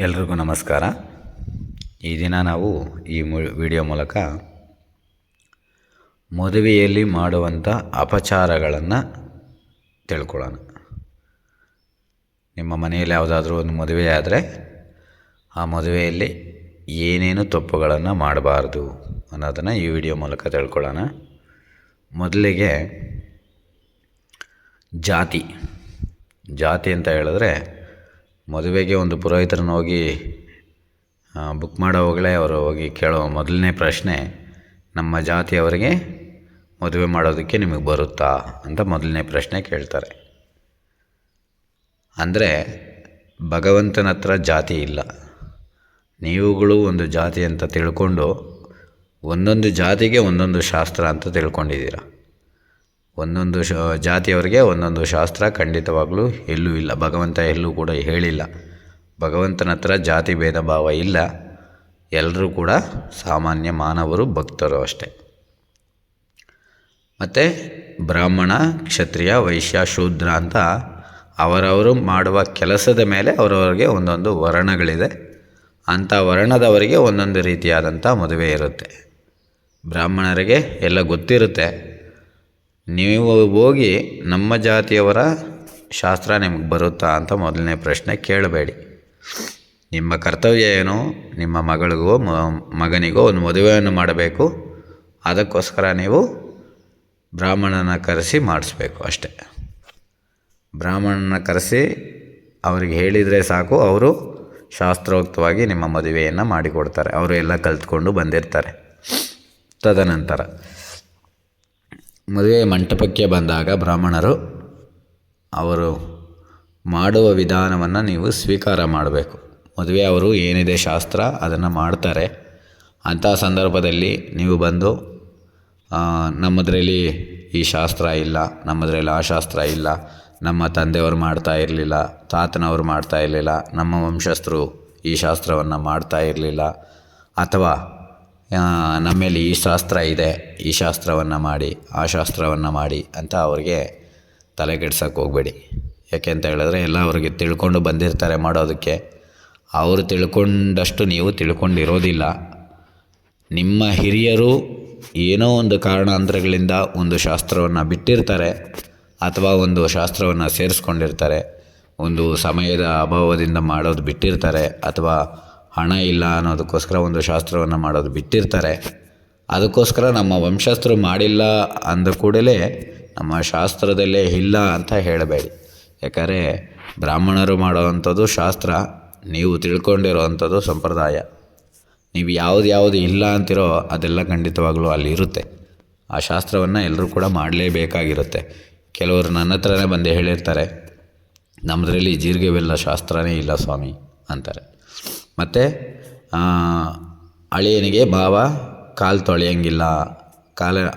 ಎಲ್ರಿಗೂ ನಮಸ್ಕಾರ. ಈ ದಿನ ನಾವು ಈ ವಿಡಿಯೋ ಮೂಲಕ ಮದುವೆಯಲ್ಲಿ ಮಾಡುವಂಥ ಅಪಚಾರಗಳನ್ನು ತಿಳ್ಕೊಳ್ಳೋಣ. ನಿಮ್ಮ ಮನೆಯಲ್ಲಿ ಯಾವುದಾದ್ರೂ ಒಂದು ಮದುವೆ ಆದರೆ ಆ ಮದುವೆಯಲ್ಲಿ ಏನೇನು ತಪ್ಪುಗಳನ್ನು ಮಾಡಬಾರ್ದು ಅನ್ನೋದನ್ನು ಈ ವಿಡಿಯೋ ಮೂಲಕ ತಿಳ್ಕೊಳ್ಳೋಣ. ಮೊದಲಿಗೆ ಜಾತಿ ಅಂತ ಹೇಳಿದ್ರೆ, ಮದುವೆಗೆ ಒಂದು ಪುರೋಹಿತರನ್ನ ಹೋಗಿ ಬುಕ್ ಮಾಡೋವಾಗಲೇ ಅವರು ಹೋಗಿ ಕೇಳೋ ಮೊದಲನೇ ಪ್ರಶ್ನೆ, ನಮ್ಮ ಜಾತಿಯವರಿಗೆ ಮದುವೆ ಮಾಡೋದಕ್ಕೆ ನಿಮಗೆ ಬರುತ್ತಾ ಅಂತ ಮೊದಲನೇ ಪ್ರಶ್ನೆ ಕೇಳ್ತಾರೆ. ಅಂದರೆ ಭಗವಂತನ ಹತ್ರ ಜಾತಿ ಇಲ್ಲ. ನೀವುಗಳು ಒಂದು ಜಾತಿ ಅಂತ ತಿಳ್ಕೊಂಡು ಒಂದೊಂದು ಜಾತಿಗೆ ಒಂದೊಂದು ಶಾಸ್ತ್ರ ಅಂತ ತಿಳ್ಕೊಂಡಿದ್ದೀರ. ಒಂದೊಂದು ಜಾತಿಯವರಿಗೆ ಒಂದೊಂದು ಶಾಸ್ತ್ರ ಖಂಡಿತವಾಗಲೂ ಎಲ್ಲೂ ಇಲ್ಲ. ಭಗವಂತ ಎಲ್ಲೂ ಕೂಡ ಹೇಳಿಲ್ಲ. ಭಗವಂತನ ಹತ್ರ ಜಾತಿ ಭೇದ ಭಾವ ಇಲ್ಲ. ಎಲ್ಲರೂ ಕೂಡ ಸಾಮಾನ್ಯ ಮಾನವರು, ಭಕ್ತರು ಅಷ್ಟೇ. ಮತ್ತು ಬ್ರಾಹ್ಮಣ, ಕ್ಷತ್ರಿಯ, ವೈಶ್ಯ, ಶೂದ್ರ ಅಂತ ಅವರವರು ಮಾಡುವ ಕೆಲಸದ ಮೇಲೆ ಅವರವರಿಗೆ ಒಂದೊಂದು ವರ್ಣಗಳಿದೆ. ಅಂಥ ವರ್ಣದವರಿಗೆ ಒಂದೊಂದು ರೀತಿಯಾದಂಥ ಮದುವೆ ಇರುತ್ತೆ. ಬ್ರಾಹ್ಮಣರಿಗೆ ಎಲ್ಲ ಗೊತ್ತಿರುತ್ತೆ. ನೀವು ಹೋಗಿ ನಮ್ಮ ಜಾತಿಯವರ ಶಾಸ್ತ್ರ ನಿಮಗೆ ಬರುತ್ತಾ ಅಂತ ಮೊದಲನೇ ಪ್ರಶ್ನೆ ಕೇಳಬೇಡಿ. ನಿಮ್ಮ ಕರ್ತವ್ಯ ಏನು, ನಿಮ್ಮ ಮಗಳಿಗೋ ಮಗನಿಗೋ ಒಂದು ಮದುವೆಯನ್ನು ಮಾಡಬೇಕು. ಅದಕ್ಕೋಸ್ಕರ ನೀವು ಬ್ರಾಹ್ಮಣನ ಕರೆಸಿ ಮಾಡಿಸ್ಬೇಕು ಅಷ್ಟೇ. ಬ್ರಾಹ್ಮಣನ ಕರೆಸಿ ಅವರಿಗೆ ಹೇಳಿದರೆ ಸಾಕು, ಅವರು ಶಾಸ್ತ್ರೋಕ್ತವಾಗಿ ನಿಮ್ಮ ಮದುವೆಯನ್ನು ಮಾಡಿಕೊಡ್ತಾರೆ. ಅವರು ಎಲ್ಲ ಕಲಿತ್ಕೊಂಡು ಬಂದಿರ್ತಾರೆ. ತದನಂತರ ಮದುವೆ ಮಂಟಪಕ್ಕೆ ಬಂದಾಗ ಬ್ರಾಹ್ಮಣರು ಅವರು ಮಾಡುವ ವಿಧಾನವನ್ನು ನೀವು ಸ್ವೀಕಾರ ಮಾಡಬೇಕು. ಮದುವೆ ಅವರು ಏನಿದೆ ಶಾಸ್ತ್ರ ಅದನ್ನು ಮಾಡ್ತಾರೆ. ಅಂಥ ಸಂದರ್ಭದಲ್ಲಿ ನೀವು ಬಂದು ನಮ್ಮದರಲ್ಲಿ ಈ ಶಾಸ್ತ್ರ ಇಲ್ಲ, ನಮ್ಮದರಲ್ಲಿ ಆ ಶಾಸ್ತ್ರ ಇಲ್ಲ, ನಮ್ಮ ತಂದೆಯವರು ಮಾಡ್ತಾ ಇರಲಿಲ್ಲ, ತಾತನವರು ಮಾಡ್ತಾ ಇರಲಿಲ್ಲ, ನಮ್ಮ ವಂಶಸ್ಥರು ಈ ಶಾಸ್ತ್ರವನ್ನು ಮಾಡ್ತಾ ಇರಲಿಲ್ಲ, ಅಥವಾ ನಮ್ಮಲ್ಲಿ ಈ ಶಾಸ್ತ್ರ ಇದೆ, ಈ ಶಾಸ್ತ್ರವನ್ನು ಮಾಡಿ, ಆ ಶಾಸ್ತ್ರವನ್ನು ಮಾಡಿ ಅಂತ ಅವ್ರಿಗೆ ತಲೆ ಕೆಡ್ಸೋಕ್ಕೆ ಹೋಗಬೇಡಿ. ಯಾಕೆ ಅಂತ ಹೇಳಿದ್ರೆ ಎಲ್ಲ ಅವ್ರಿಗೆ ತಿಳ್ಕೊಂಡು ಬಂದಿರ್ತಾರೆ ಮಾಡೋದಕ್ಕೆ. ಅವರು ತಿಳ್ಕೊಂಡಷ್ಟು ನೀವು ತಿಳ್ಕೊಂಡಿರೋದಿಲ್ಲ. ನಿಮ್ಮ ಹಿರಿಯರು ಏನೋ ಒಂದು ಕಾರಣಾಂತರಗಳಿಂದ ಒಂದು ಶಾಸ್ತ್ರವನ್ನು ಬಿಟ್ಟಿರ್ತಾರೆ, ಅಥವಾ ಒಂದು ಶಾಸ್ತ್ರವನ್ನು ಸೇರಿಸ್ಕೊಂಡಿರ್ತಾರೆ. ಒಂದು ಸಮಯದ ಅಭಾವದಿಂದ ಮಾಡೋದು ಬಿಟ್ಟಿರ್ತಾರೆ, ಅಥವಾ ಹಣ ಇಲ್ಲ ಅನ್ನೋದಕ್ಕೋಸ್ಕರ ಒಂದು ಶಾಸ್ತ್ರವನ್ನು ಮಾಡೋದು ಬಿಟ್ಟಿರ್ತಾರೆ. ಅದಕ್ಕೋಸ್ಕರ ನಮ್ಮ ವಂಶಸ್ಥರು ಮಾಡಿಲ್ಲ ಅಂದ ಕೂಡಲೇ ನಮ್ಮ ಶಾಸ್ತ್ರದಲ್ಲೇ ಇಲ್ಲ ಅಂತ ಹೇಳಬೇಡಿ. ಯಾಕಂದರೆ ಬ್ರಾಹ್ಮಣರು ಮಾಡೋವಂಥದ್ದು ಶಾಸ್ತ್ರ, ನೀವು ತಿಳ್ಕೊಂಡಿರೋವಂಥದ್ದು ಸಂಪ್ರದಾಯ. ನೀವು ಯಾವುದು ಇಲ್ಲ ಅಂತಿರೋ ಅದೆಲ್ಲ ಖಂಡಿತವಾಗಲೂ ಅಲ್ಲಿ ಇರುತ್ತೆ. ಆ ಶಾಸ್ತ್ರವನ್ನು ಎಲ್ಲರೂ ಕೂಡ ಮಾಡಲೇಬೇಕಾಗಿರುತ್ತೆ. ಕೆಲವರು ನನ್ನ ಹತ್ರನೇ ಬಂದು ಹೇಳಿರ್ತಾರೆ, ನಮ್ಮದ್ರಲ್ಲಿ ಜೀರಿಗೆ ಬೆಲ್ಲ ಶಾಸ್ತ್ರನೇ ಇಲ್ಲ ಸ್ವಾಮಿ ಅಂತಾರೆ. ಮತ್ತು ಅಳಿಯನಿಗೆ ಮಾವ ಕಾಲು ತೊಳೆಯಂಗಿಲ್ಲ,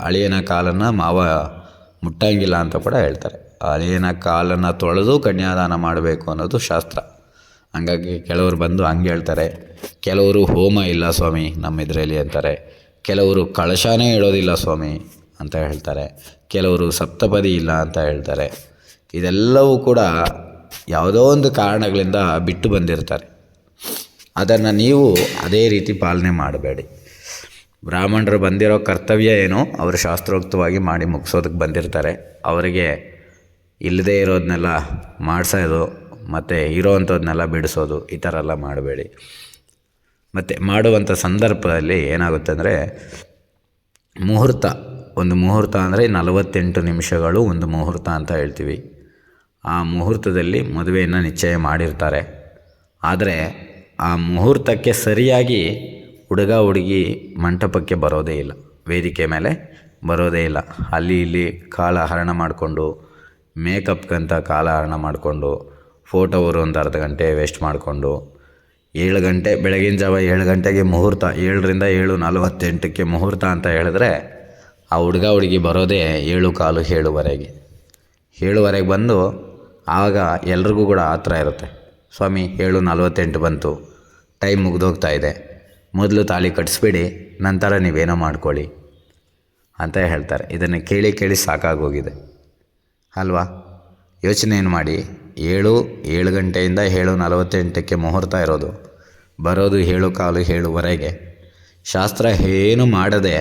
ಅಳಿಯನ ಕಾಲನ್ನು ಮಾವ ಮುಟ್ಟಂಗಿಲ್ಲ ಅಂತ ಕೂಡ ಹೇಳ್ತಾರೆ. ಅಳಿಯನ ಕಾಲನ್ನು ತೊಳೆದು ಕನ್ಯಾದಾನ ಮಾಡಬೇಕು ಅನ್ನೋದು ಶಾಸ್ತ್ರ. ಹಂಗಾಗಿ ಕೆಲವರು ಬಂದು ಹಂಗೆ ಹೇಳ್ತಾರೆ. ಕೆಲವರು ಹೋಮ ಇಲ್ಲ ಸ್ವಾಮಿ ನಮ್ಮ ಇದರಲ್ಲಿ ಅಂತಾರೆ. ಕೆಲವರು ಕಳಶನೇ ಇಡೋದಿಲ್ಲ ಸ್ವಾಮಿ ಅಂತ ಹೇಳ್ತಾರೆ. ಕೆಲವರು ಸಪ್ತಪದಿ ಇಲ್ಲ ಅಂತ ಹೇಳ್ತಾರೆ. ಇದೆಲ್ಲವೂ ಕೂಡ ಯಾವುದೋ ಒಂದು ಕಾರಣಗಳಿಂದ ಬಿಟ್ಟು ಬಂದಿರ್ತಾರೆ. ಅದನ್ನು ನೀವು ಅದೇ ರೀತಿ ಪಾಲನೆ ಮಾಡಬೇಡಿ. ಬ್ರಾಹ್ಮಣರು ಬಂದಿರೋ ಕರ್ತವ್ಯ ಏನು, ಅವರು ಶಾಸ್ತ್ರೋಕ್ತವಾಗಿ ಮಾಡಿ ಮುಗಿಸೋದಕ್ಕೆ ಬಂದಿರ್ತಾರೆ. ಅವರಿಗೆ ಇಲ್ಲದೇ ಇರೋದನ್ನೆಲ್ಲ ಮಾಡಿಸೋದು ಮತ್ತು ಇರೋವಂಥದ್ದನ್ನೆಲ್ಲ ಬಿಡಿಸೋದು, ಈ ಥರ ಎಲ್ಲ ಮಾಡಬೇಡಿ. ಮತ್ತು ಮಾಡುವಂಥ ಸಂದರ್ಭದಲ್ಲಿ ಏನಾಗುತ್ತೆ ಅಂದರೆ, ಒಂದು ಮುಹೂರ್ತ ಅಂದರೆ 48 ನಿಮಿಷಗಳು ಒಂದು ಮುಹೂರ್ತ ಅಂತ ಹೇಳ್ತೀವಿ. ಆ ಮುಹೂರ್ತದಲ್ಲಿ ಮದುವೆಯನ್ನು ನಿಶ್ಚಯ ಮಾಡಿರ್ತಾರೆ. ಆದರೆ ಆ ಮುಹೂರ್ತಕ್ಕೆ ಸರಿಯಾಗಿ ಹುಡುಗ ಹುಡುಗಿ ಮಂಟಪಕ್ಕೆ ಬರೋದೇ ಇಲ್ಲ, ವೇದಿಕೆ ಮೇಲೆ ಬರೋದೇ ಇಲ್ಲ. ಅಲ್ಲಿ ಇಲ್ಲಿ ಕಾಲ ಹರಣ ಮಾಡಿಕೊಂಡು, ಮೇಕಪ್ಗಂತ ಕಾಲ ಹರಣ ಮಾಡಿಕೊಂಡು, ಫೋಟೋವರು ಒಂದು ಅರ್ಧ ಗಂಟೆ ವೇಸ್ಟ್ ಮಾಡಿಕೊಂಡು, 7 ಗಂಟೆ ಬೆಳಗಿನ ಜಾವ 7 ಗಂಟೆಗೆ ಮುಹೂರ್ತ, 7ರಿಂದ 7:48ಕ್ಕೆ ಮುಹೂರ್ತ ಅಂತ ಹೇಳಿದ್ರೆ ಆ ಹುಡುಗ ಹುಡುಗಿ ಬರೋದೇ 7:15, 7:07 ಬಂದು ಆಗ ಎಲ್ರಿಗೂ ಕೂಡ ಆತರ ಇರುತ್ತೆ. ಸ್ವಾಮಿ 7:48 ಬಂತು, ಟೈಮ್ ಮುಗಿದೋಗ್ತಾ ಇದೆ, ಮೊದಲು ತಾಳಿ ಕಟ್ಟಿಸ್ಬಿಡಿ, ನಂತರ ನೀವೇನೋ ಮಾಡ್ಕೊಳ್ಳಿ ಅಂತ ಹೇಳ್ತಾರೆ. ಇದನ್ನು ಕೇಳಿ ಸಾಕಾಗೋಗಿದೆ ಅಲ್ವಾ? ಯೋಚನೆ ಏನು ಮಾಡಿ, 7 ಗಂಟೆಯಿಂದ 7:48ಕ್ಕೆ ಮುಹೂರ್ತ ಇರೋದು, ಬರೋದು 7:15 ಶಾಸ್ತ್ರ ಏನು ಮಾಡದೆ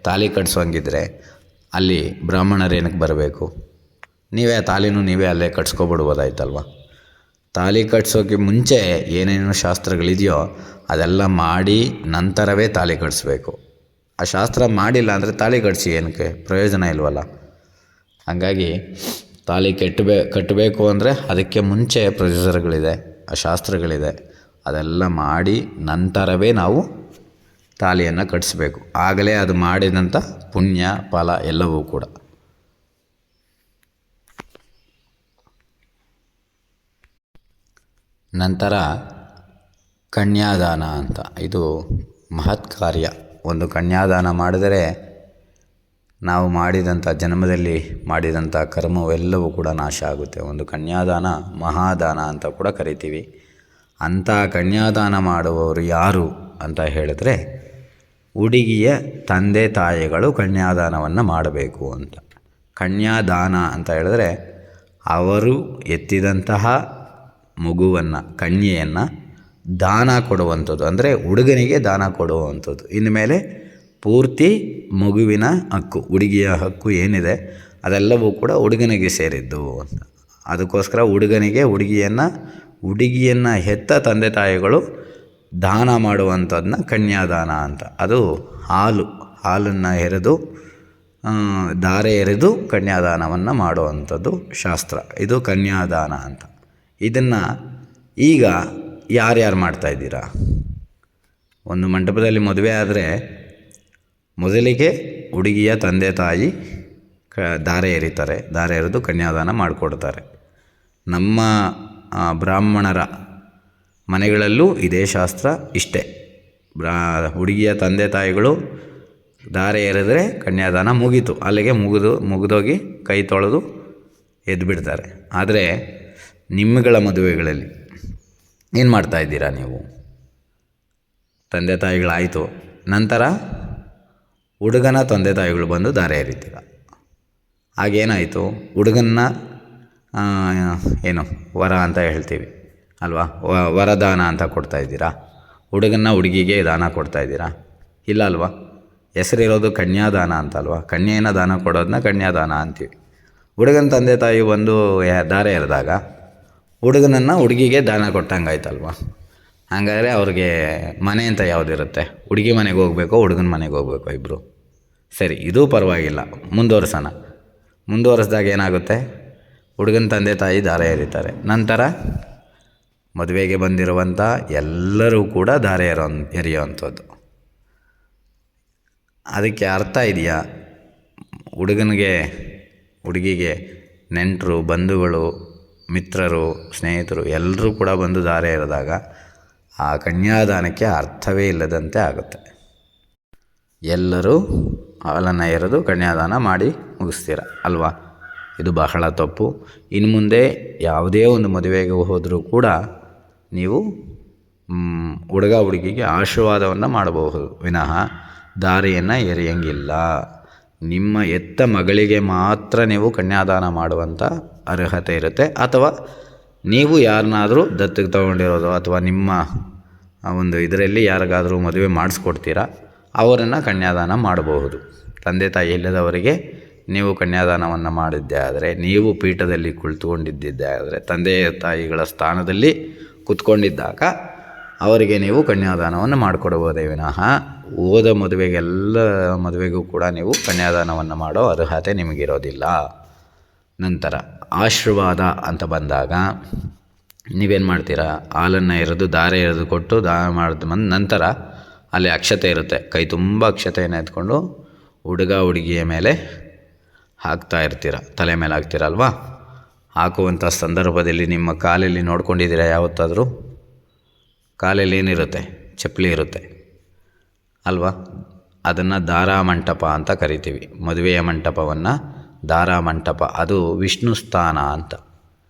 ತಾಲಿ ಕಟ್ಸೋಂಗಿದ್ರೆ ಅಲ್ಲಿ ಬ್ರಾಹ್ಮಣರು ಏನಕ್ಕೆ ಬರಬೇಕು? ನೀವೇ ಅಲ್ಲೇ ಕಟ್ಸ್ಕೊಬಿಡ್ಬೋದಾಯ್ತಲ್ವ. ತಾಲಿ ಕಟ್ಸೋಕ್ಕೆ ಮುಂಚೆ ಏನೇನು ಶಾಸ್ತ್ರಗಳಿದೆಯೋ ಅದೆಲ್ಲ ಮಾಡಿ ನಂತರವೇ ತಾಲಿ ಕಟ್ಟಿಸ್ಬೇಕು. ಆ ಶಾಸ್ತ್ರ ಮಾಡಿಲ್ಲ ಅಂದರೆ ತಾಲಿ ಕಟ್ಟಿಸಿ ಏನಕ್ಕೆ ಪ್ರಯೋಜನ ಇಲ್ವಲ್ಲ. ಹಾಗಾಗಿ ತಾಲಿ ಕಟ್ಟಬೇಕು ಅಂದರೆ ಅದಕ್ಕೆ ಮುಂಚೆ ಪ್ರೊಸೀಜರ್ಗಳಿದೆ, ಆ ಶಾಸ್ತ್ರಗಳಿದೆ. ಅದೆಲ್ಲ ಮಾಡಿ ನಂತರವೇ ನಾವು ತಾಲಿಯನ್ನು ಕಟ್ಟಿಸ್ಬೇಕು. ಆಗಲೇ ಅದು ಮಾಡಿದಂಥ ಪುಣ್ಯ ಫಲ ಎಲ್ಲವೂ ಕೂಡ. ನಂತರ ಕನ್ಯಾದಾನ ಅಂತ, ಇದು ಮಹತ್ ಕಾರ್ಯ. ಒಂದು ಕನ್ಯಾದಾನ ಮಾಡಿದರೆ ನಾವು ಮಾಡಿದಂಥ ಜನ್ಮದಲ್ಲಿ ಮಾಡಿದಂಥ ಕರ್ಮವೆಲ್ಲವೂ ಕೂಡ ನಾಶ ಆಗುತ್ತೆ. ಒಂದು ಕನ್ಯಾದಾನ ಮಹಾದಾನ ಅಂತ ಕೂಡ ಕರಿತೀವಿ. ಅಂಥ ಕನ್ಯಾದಾನ ಮಾಡುವವರು ಯಾರು ಅಂತ ಹೇಳಿದ್ರೆ ಹುಡುಗಿಯ ತಂದೆ ತಾಯಿಗಳು ಕನ್ಯಾದಾನವನ್ನು ಮಾಡಬೇಕು ಅಂತ. ಕನ್ಯಾದಾನ ಅಂತ ಹೇಳಿದ್ರೆ ಅವರು ಎತ್ತಿದಂತಹ ಮಗುವನ್ನು, ಕನ್ಯೆಯನ್ನು ದಾನ ಕೊಡುವಂಥದ್ದು, ಅಂದರೆ ಹುಡುಗನಿಗೆ ದಾನ ಕೊಡುವಂಥದ್ದು. ಇನ್ಮೇಲೆ ಪೂರ್ತಿ ಮಗುವಿನ ಹಕ್ಕು, ಹುಡುಗಿಯ ಹಕ್ಕು ಏನಿದೆ ಅದೆಲ್ಲವೂ ಕೂಡ ಹುಡುಗನಿಗೆ ಸೇರಿದ್ದು ಅಂತ. ಅದಕ್ಕೋಸ್ಕರ ಹುಡುಗಿಯನ್ನು ಹೆತ್ತ ತಂದೆ ತಾಯಿಗಳು ದಾನ ಮಾಡುವಂಥದ್ದನ್ನ ಕನ್ಯಾದಾನ ಅಂತ. ಅದು ಹಾಲನ್ನು ಎರೆದು ಧಾರೆ ಎರೆದು ಕನ್ಯಾದಾನವನ್ನು ಮಾಡುವಂಥದ್ದು ಶಾಸ್ತ್ರ. ಇದು ಕನ್ಯಾದಾನ ಅಂತ. ಇದನ್ನು ಈಗ ಯಾರ್ಯಾರು ಮಾಡ್ತಾಯಿದ್ದೀರಾ? ಒಂದು ಮಂಟಪದಲ್ಲಿ ಮದುವೆ ಆದರೆ ಮೊದಲಿಗೆ ಹುಡುಗಿಯ ತಂದೆ ತಾಯಿ ಧಾರೆ ಎರಿತಾರೆ, ಧಾರೆ ಎರೆದು ಕನ್ಯಾದಾನ ಮಾಡಿಕೊಡ್ತಾರೆ. ನಮ್ಮ ಬ್ರಾಹ್ಮಣರ ಮನೆಗಳಲ್ಲೂ ಇದೇ ಶಾಸ್ತ್ರ ಇಷ್ಟೇ. ಹುಡುಗಿಯ ತಂದೆ ತಾಯಿಗಳು ಧಾರೆ ಎರೆದರೆ ಕನ್ಯಾದಾನ ಮುಗೀತು, ಅಲ್ಲಿಗೆ ಮುಗಿದೋಗಿ ಕೈ ತೊಳೆದು ಎದ್ದು ಬಿಡ್ತಾರೆ. ಆದರೆ ನಿಮ್ಮಗಳ ಮದುವೆಗಳಲ್ಲಿ ಏನು ಮಾಡ್ತಾಯಿದ್ದೀರಾ ನೀವು? ತಂದೆ ತಾಯಿಗಳಾಯಿತು, ನಂತರ ಹುಡುಗನ ತಂದೆ ತಾಯಿಗಳು ಬಂದು ಧಾರೆ ಎರಿತೀರ. ಆಗೇನಾಯಿತು? ಹುಡುಗನ್ನ ಏನು ವರ ಅಂತ ಹೇಳ್ತೀವಿ ಅಲ್ವಾ, ವರದಾನ ಅಂತ ಕೊಡ್ತಾಯಿದ್ದೀರಾ? ಹುಡುಗನ್ನ ಹುಡುಗಿಗೆ ದಾನ ಕೊಡ್ತಾಯಿದ್ದೀರಾ? ಇಲ್ಲ ಅಲ್ವಾ. ಹೆಸರಿರೋದು ಕನ್ಯಾದಾನ ಅಂತ ಅಲ್ವಾ. ಕನ್ಯೆಯನ್ನು ದಾನ ಕೊಡೋದನ್ನ ಕನ್ಯಾದಾನ ಅಂತೀವಿ. ಹುಡುಗನ ತಂದೆ ತಾಯಿ ಬಂದು ಧಾರೆ ಎರೆದಾಗ ಹುಡುಗನನ್ನು ಹುಡುಗಿಗೆ ದಾನ ಕೊಟ್ಟಂಗಾಯ್ತಲ್ವ. ಹಾಗಾದರೆ ಅವ್ರಿಗೆ ಮನೆ ಅಂತ ಯಾವುದಿರುತ್ತೆ? ಹುಡುಗಿ ಮನೆಗೆ ಹೋಗಬೇಕೋ ಹುಡುಗನ ಮನೆಗೆ ಹೋಗ್ಬೇಕೋ ಇಬ್ಬರು? ಸರಿ, ಇದೂ ಪರವಾಗಿಲ್ಲ, ಮುಂದುವರೆಸ್ದಾಗ ಏನಾಗುತ್ತೆ? ಹುಡುಗನ ತಂದೆ ತಾಯಿ ಧಾರೆ ಎರಿತಾರೆ. ನಂತರ ಮದುವೆಗೆ ಬಂದಿರುವಂಥ ಎಲ್ಲರೂ ಕೂಡ ಧಾರೆ ಎರೆಯುವಂಥದ್ದು. ಅದಕ್ಕೆ ಅರ್ಥ ಇದೆಯಾ? ಹುಡುಗಿಗೆ ನೆಂಟರು, ಬಂಧುಗಳು, ಮಿತ್ರರು, ಸ್ನೇಹಿತರು ಎಲ್ಲರೂ ಕೂಡ ಬಂದು ಧಾರೆ ಎರೆದಾಗ ಆ ಕನ್ಯಾದಾನಕ್ಕೆ ಅರ್ಥವೇ ಇಲ್ಲದಂತೆ ಆಗುತ್ತೆ. ಎಲ್ಲರೂ ಹಾಲನ್ನು ಎರೆದು ಕನ್ಯಾದಾನ ಮಾಡಿ ಮುಗಿಸ್ತೀರ ಅಲ್ವಾ. ಇದು ಬಹಳ ತಪ್ಪು. ಇನ್ನು ಮುಂದೆ ಯಾವುದೇ ಒಂದು ಮದುವೆಗೆ ಹೋದರೂ ಕೂಡ ನೀವು ಹುಡುಗ ಹುಡುಗಿಗೆ ಆಶೀರ್ವಾದವನ್ನು ಮಾಡಬಹುದು ವಿನಃ ಧಾರೆಯನ್ನು ಎರೆಯಂಗಿಲ್ಲ. ನಿಮ್ಮ ಎತ್ತ ಮಗಳಿಗೆ ಮಾತ್ರ ನೀವು ಕನ್ಯಾದಾನ ಮಾಡುವಂಥ ಅರ್ಹತೆ ಇರುತ್ತೆ. ಅಥವಾ ನೀವು ಯಾರನ್ನಾದರೂ ದತ್ತಿಗೆ ತಗೊಂಡಿರೋದು ಅಥವಾ ನಿಮ್ಮ ಒಂದು ಇದರಲ್ಲಿ ಯಾರಿಗಾದರೂ ಮದುವೆ ಮಾಡಿಸ್ಕೊಡ್ತೀರಾ, ಅವರನ್ನು ಕನ್ಯಾದಾನ ಮಾಡಬಹುದು. ತಂದೆ ತಾಯಿ ಇಲ್ಲದವರಿಗೆ ನೀವು ಕನ್ಯಾದಾನವನ್ನು ಮಾಡಿದ್ದೇ ಆದರೆ, ನೀವು ಪೀಠದಲ್ಲಿ ಕುಳಿತುಕೊಂಡಿದ್ದೇ ಆದರೆ, ತಂದೆ ತಾಯಿಗಳ ಸ್ಥಾನದಲ್ಲಿ ಕೂತ್ಕೊಂಡಿದ್ದಾಗ ಅವರಿಗೆ ನೀವು ಕನ್ಯಾದಾನವನ್ನು ಮಾಡಿಕೊಡ್ಬೋದೇ ವಿನಃ ಹೋದ ಎಲ್ಲ ಮದುವೆಗೂ ಕೂಡ ನೀವು ಕನ್ಯಾದಾನವನ್ನು ಮಾಡೋ ಅರ್ಹತೆ ನಿಮಗಿರೋದಿಲ್ಲ. ನಂತರ ಆಶೀರ್ವಾದ ಅಂತ ಬಂದಾಗ ನೀವೇನು ಮಾಡ್ತೀರಾ? ಹಾಲನ್ನು ಎರೆದು ಧಾರೆ ಎರೆದು ಕೊಟ್ಟು ದಾನ ಮಾಡಿದ ನಂತರ ಅಲ್ಲಿ ಅಕ್ಷತೆ ಇರುತ್ತೆ. ಕೈ ತುಂಬ ಅಕ್ಷತೆಯನ್ನು ಎತ್ಕೊಂಡು ಹುಡುಗ ಹುಡುಗಿಯ ಮೇಲೆ ಹಾಕ್ತಾ ಇರ್ತೀರ, ತಲೆ ಮೇಲೆ ಹಾಕ್ತೀರಲ್ವಾ. ಹಾಕುವಂಥ ಸಂದರ್ಭದಲ್ಲಿ ನಿಮ್ಮ ಕಾಲಲ್ಲಿ ನೋಡ್ಕೊಂಡಿದ್ದೀರಾ ಯಾವತ್ತಾದರೂ? ಕಾಲಲ್ಲಿ ಏನಿರುತ್ತೆ? ಚಪ್ಪಲಿ ಇರುತ್ತೆ ಅಲ್ವಾ. ಅದನ್ನು ದಾರಾ ಮಂಟಪ ಅಂತ ಕರಿತೀವಿ. ಮದುವೆಯ ಮಂಟಪವನ್ನು ದಾರಾ ಮಂಟಪ, ಅದು ವಿಷ್ಣು ಸ್ಥಾನ ಅಂತ.